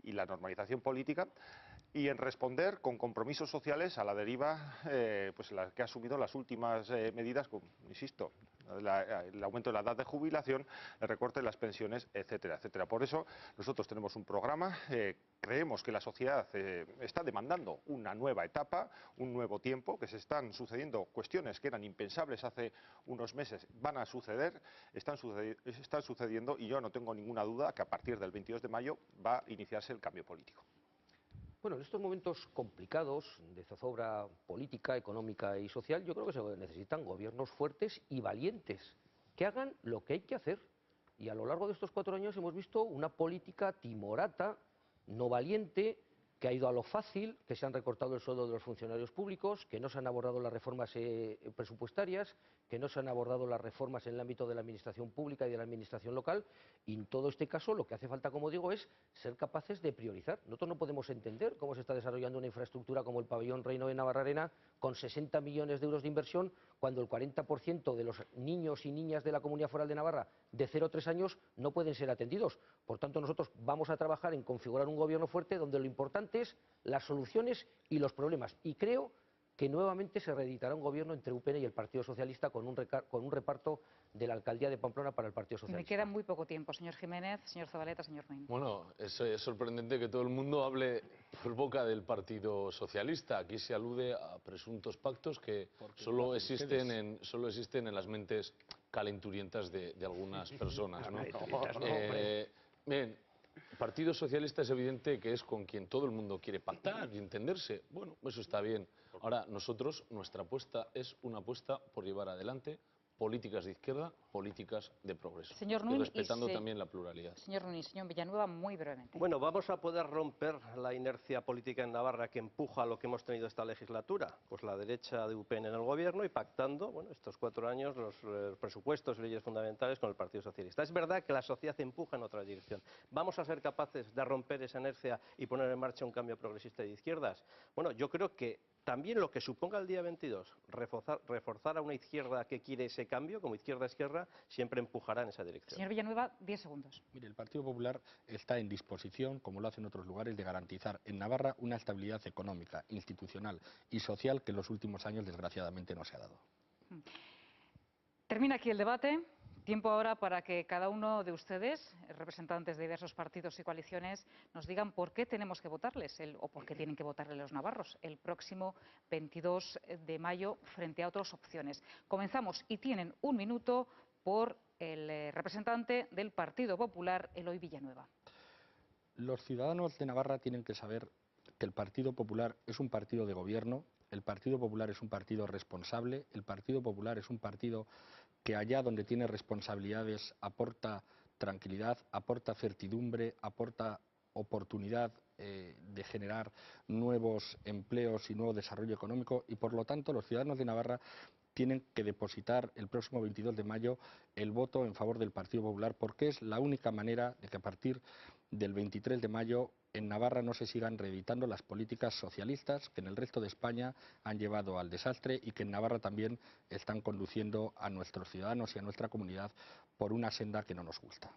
y la normalización política y en responder con compromisos sociales a la deriva pues la que ha asumido las últimas medidas, insisto, el aumento de la edad de jubilación, el recorte de las pensiones, etcétera, etcétera. Por eso nosotros tenemos un programa, creemos que la sociedad está demandando una nueva etapa, un nuevo tiempo, que se están sucediendo cuestiones que eran impensables hace unos meses, van a suceder, están sucediendo y yo no tengo ninguna duda que a partir del 22 de mayo va a iniciarse el cambio político. Bueno, en estos momentos complicados de zozobra política, económica y social, yo creo que se necesitan gobiernos fuertes y valientes, que hagan lo que hay que hacer. Y a lo largo de estos 4 años hemos visto una política timorata, no valiente, que ha ido a lo fácil, que se han recortado el sueldo de los funcionarios públicos, que no se han abordado las reformas presupuestarias, que no se han abordado las reformas en el ámbito de la administración pública y de la administración local, y en todo este caso lo que hace falta, como digo, es ser capaces de priorizar. Nosotros no podemos entender cómo se está desarrollando una infraestructura como el pabellón Reino de Navarra-Arena con 60 millones de euros de inversión, cuando el 40% de los niños y niñas de la Comunidad Foral de Navarra de 0 a 3 años no pueden ser atendidos. Por tanto, nosotros vamos a trabajar en configurar un gobierno fuerte donde lo importante es las soluciones y los problemas. Y creo que nuevamente se reeditará un gobierno entre UPN y el Partido Socialista con un reparto de la alcaldía de Pamplona para el Partido Me Socialista. queda muy poco tiempo, señor Jiménez, señor Zabaleta, señor Ruín. Bueno, es sorprendente que todo el mundo hable por boca del Partido Socialista. Aquí se alude a presuntos pactos que solo existen en las mentes calenturientas de algunas personas, ¿no? Bien, el Partido Socialista es evidente que es con quien todo el mundo quiere pactar y entenderse. Bueno, eso está bien. Ahora, nuestra apuesta es una apuesta por llevar adelante políticas de izquierda, políticas de progreso. Señor Y Ruín, respetando también la pluralidad. Señor Ruín y señor Villanueva, muy brevemente. Bueno, vamos a poder romper la inercia política en Navarra que empuja lo que hemos tenido esta legislatura, pues la derecha de UPN en el gobierno y pactando, bueno, estos 4 años los presupuestos y leyes fundamentales con el Partido Socialista. Es verdad que la sociedad empuja en otra dirección. ¿Vamos a ser capaces de romper esa inercia y poner en marcha un cambio progresista de izquierdas? Bueno, yo creo que también lo que suponga el día 22, reforzar a una izquierda que quiere ese cambio, como izquierda-izquierda, siempre empujará en esa dirección. Señor Villanueva, 10 segundos. Mire, el Partido Popular está en disposición, como lo hace en otros lugares, de garantizar en Navarra una estabilidad económica, institucional y social que en los últimos años, desgraciadamente, no se ha dado. Termina aquí el debate. Tiempo ahora para que cada uno de ustedes, representantes de diversos partidos y coaliciones, nos digan por qué tenemos que votarles o por qué tienen que votarle los navarros el próximo 22 de mayo frente a otras opciones. Comenzamos y tienen 1 minuto por el representante del Partido Popular, Eloy Villanueva. Los ciudadanos de Navarra tienen que saber que el Partido Popular es un partido de gobierno, el Partido Popular es un partido responsable, el Partido Popular es un partido que allá donde tiene responsabilidades aporta tranquilidad, aporta certidumbre, aporta oportunidad de generar nuevos empleos y nuevo desarrollo económico y, por lo tanto, los ciudadanos de Navarra tienen que depositar el próximo 22 de mayo el voto en favor del Partido Popular, porque es la única manera de que a partir del 23 de mayo en Navarra no se sigan reeditando las políticas socialistas que en el resto de España han llevado al desastre y que en Navarra también están conduciendo a nuestros ciudadanos y a nuestra comunidad por una senda que no nos gusta.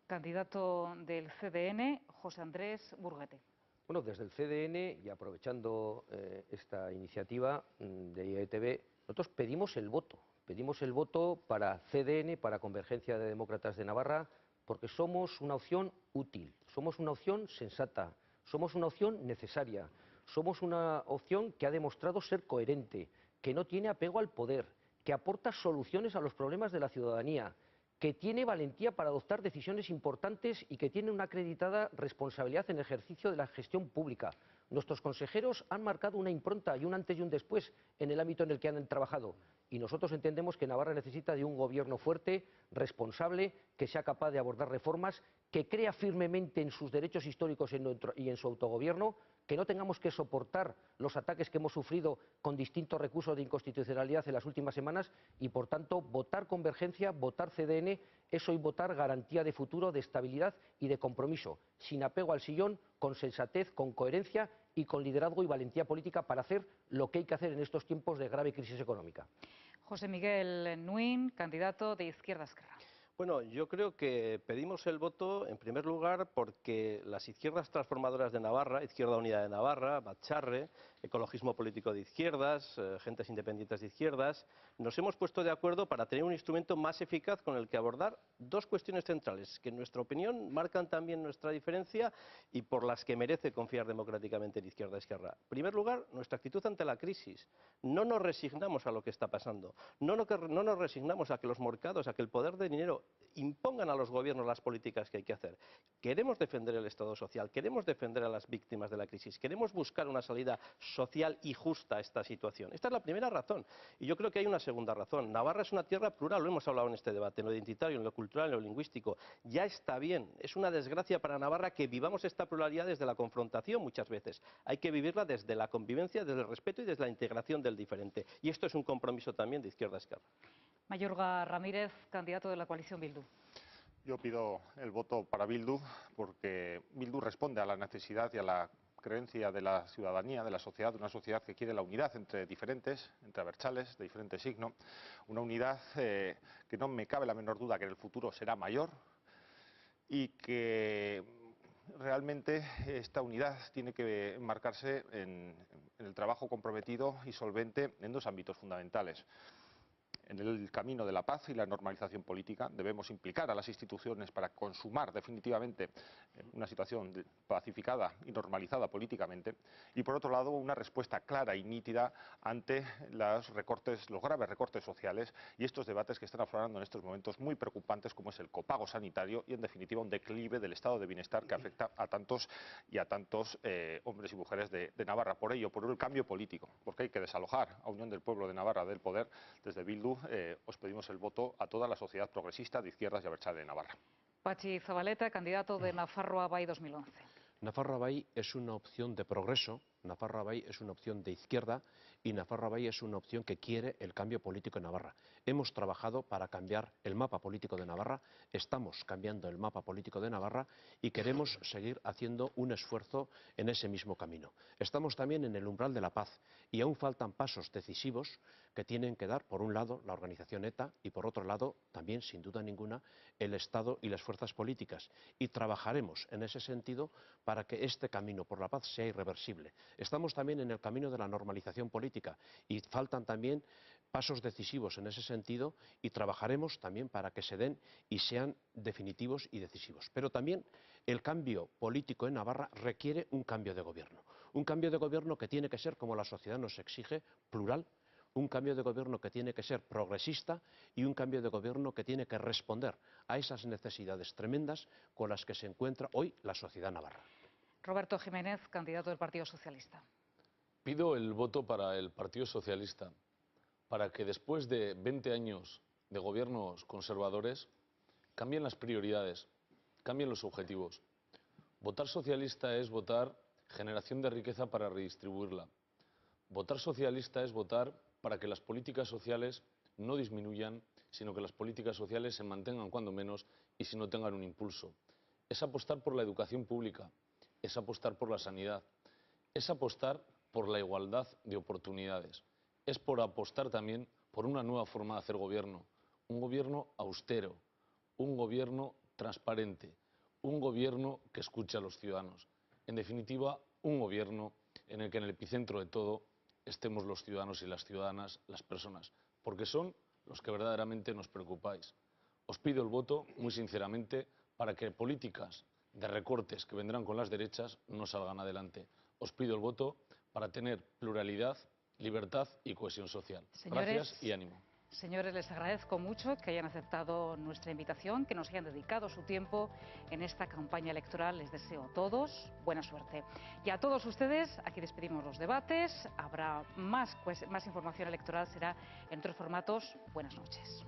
Candidato del CDN, José Andrés Burguete. Bueno, desde el CDN y aprovechando esta iniciativa de IETV, nosotros pedimos el voto para CDN, para Convergencia de Demócratas de Navarra, porque somos una opción útil, somos una opción sensata, somos una opción necesaria, somos una opción que ha demostrado ser coherente, que no tiene apego al poder, que aporta soluciones a los problemas de la ciudadanía, que tiene valentía para adoptar decisiones importantes y que tiene una acreditada responsabilidad en el ejercicio de la gestión pública. Nuestros consejeros han marcado una impronta y un antes y un después en el ámbito en el que han trabajado. Y nosotros entendemos que Navarra necesita de un gobierno fuerte, responsable, que sea capaz de abordar reformas, que crea firmemente en sus derechos históricos y en su autogobierno, que no tengamos que soportar los ataques que hemos sufrido con distintos recursos de inconstitucionalidad en las últimas semanas y, por tanto, votar Convergencia, votar CDN, es hoy votar garantía de futuro, de estabilidad y de compromiso, sin apego al sillón, con sensatez, con coherencia y con liderazgo y valentía política para hacer lo que hay que hacer en estos tiempos de grave crisis económica. José Miguel Nuín, candidato de Izquierda Esquerra. Bueno, yo creo que pedimos el voto, en primer lugar, porque las izquierdas transformadoras de Navarra, Izquierda Unida de Navarra, Batxarre, Ecologismo Político de Izquierdas, Gentes Independientes de Izquierdas, nos hemos puesto de acuerdo para tener un instrumento más eficaz con el que abordar dos cuestiones centrales, que en nuestra opinión marcan también nuestra diferencia y por las que merece confiar democráticamente en Izquierda Esquerra. En primer lugar, nuestra actitud ante la crisis. No nos resignamos a lo que está pasando, no nos resignamos a que los mercados, a que el poder de dinero impongan a los gobiernos las políticas que hay que hacer. Queremos defender el Estado social, queremos defender a las víctimas de la crisis, queremos buscar una salida social y justa a esta situación. Esta es la primera razón. Y yo creo que hay una segunda razón. Navarra es una tierra plural, lo hemos hablado en este debate, en lo identitario, en lo cultural, en lo lingüístico. Ya está bien. Es una desgracia para Navarra que vivamos esta pluralidad desde la confrontación muchas veces. Hay que vivirla desde la convivencia, desde el respeto y desde la integración del diferente. Y esto es un compromiso también de Izquierda Esquerra. Mayorga Ramírez, candidato de la coalición Bildu. Yo pido el voto para Bildu porque Bildu responde a la necesidad y a la creencia de la ciudadanía, de la sociedad, de una sociedad que quiere la unidad entre diferentes, entre abertzales de diferente signo, una unidad que no me cabe la menor duda que en el futuro será mayor y que realmente esta unidad tiene que enmarcarse en el trabajo comprometido y solvente en dos ámbitos fundamentales. En el camino de la paz y la normalización política debemos implicar a las instituciones para consumar definitivamente una situación pacificada y normalizada políticamente y, por otro lado, una respuesta clara y nítida ante los graves recortes sociales y estos debates que están aflorando en estos momentos muy preocupantes como es el copago sanitario y, en definitiva, un declive del estado de bienestar que afecta a tantos hombres y mujeres de Navarra. Por ello, por el cambio político, porque hay que desalojar a Unión del Pueblo de Navarra del poder, desde Bildu os pedimos el voto a toda la sociedad progresista de izquierdas y abertzale de Navarra. Patxi Zabaleta, candidato de Nafarroa Bai 2011. Nafarroa Bai es una opción de progreso, Nafarroa Bai es una opción de izquierda y Nafarroa Bai es una opción que quiere el cambio político en Navarra. Hemos trabajado para cambiar el mapa político de Navarra, estamos cambiando el mapa político de Navarra y queremos seguir haciendo un esfuerzo en ese mismo camino. Estamos también en el umbral de la paz y aún faltan pasos decisivos que tienen que dar, por un lado, la organización ETA y, por otro lado, también, sin duda ninguna, el Estado y las fuerzas políticas. Y trabajaremos en ese sentido para que este camino por la paz sea irreversible. Estamos también en el camino de la normalización política y faltan también pasos decisivos en ese sentido y trabajaremos también para que se den y sean definitivos y decisivos. Pero también el cambio político en Navarra requiere un cambio de gobierno que tiene que ser, como la sociedad nos exige, plural, un cambio de gobierno que tiene que ser progresista y un cambio de gobierno que tiene que responder a esas necesidades tremendas con las que se encuentra hoy la sociedad navarra. Roberto Jiménez, candidato del Partido Socialista. Pido el voto para el Partido Socialista, para que después de 20 años de gobiernos conservadores cambien las prioridades, cambien los objetivos. Votar socialista es votar generación de riqueza para redistribuirla. Votar socialista es votar para que las políticas sociales no disminuyan, sino que las políticas sociales se mantengan cuando menos y si no tengan un impulso. Es apostar por la educación pública, es apostar por la sanidad, es apostar por la igualdad de oportunidades, es por apostar también por una nueva forma de hacer gobierno, un gobierno austero, un gobierno transparente, un gobierno que escuche a los ciudadanos. En definitiva, un gobierno en el que en el epicentro de todo estemos los ciudadanos y las ciudadanas, las personas, porque son los que verdaderamente nos preocupáis. Os pido el voto, muy sinceramente, para que políticas de recortes que vendrán con las derechas no salgan adelante. Os pido el voto para tener pluralidad, libertad y cohesión social. Gracias y ánimo. Señores, les agradezco mucho que hayan aceptado nuestra invitación, que nos hayan dedicado su tiempo en esta campaña electoral. Les deseo a todos buena suerte. Y a todos ustedes, aquí despedimos los debates. Habrá más información electoral, será en otros formatos. Buenas noches.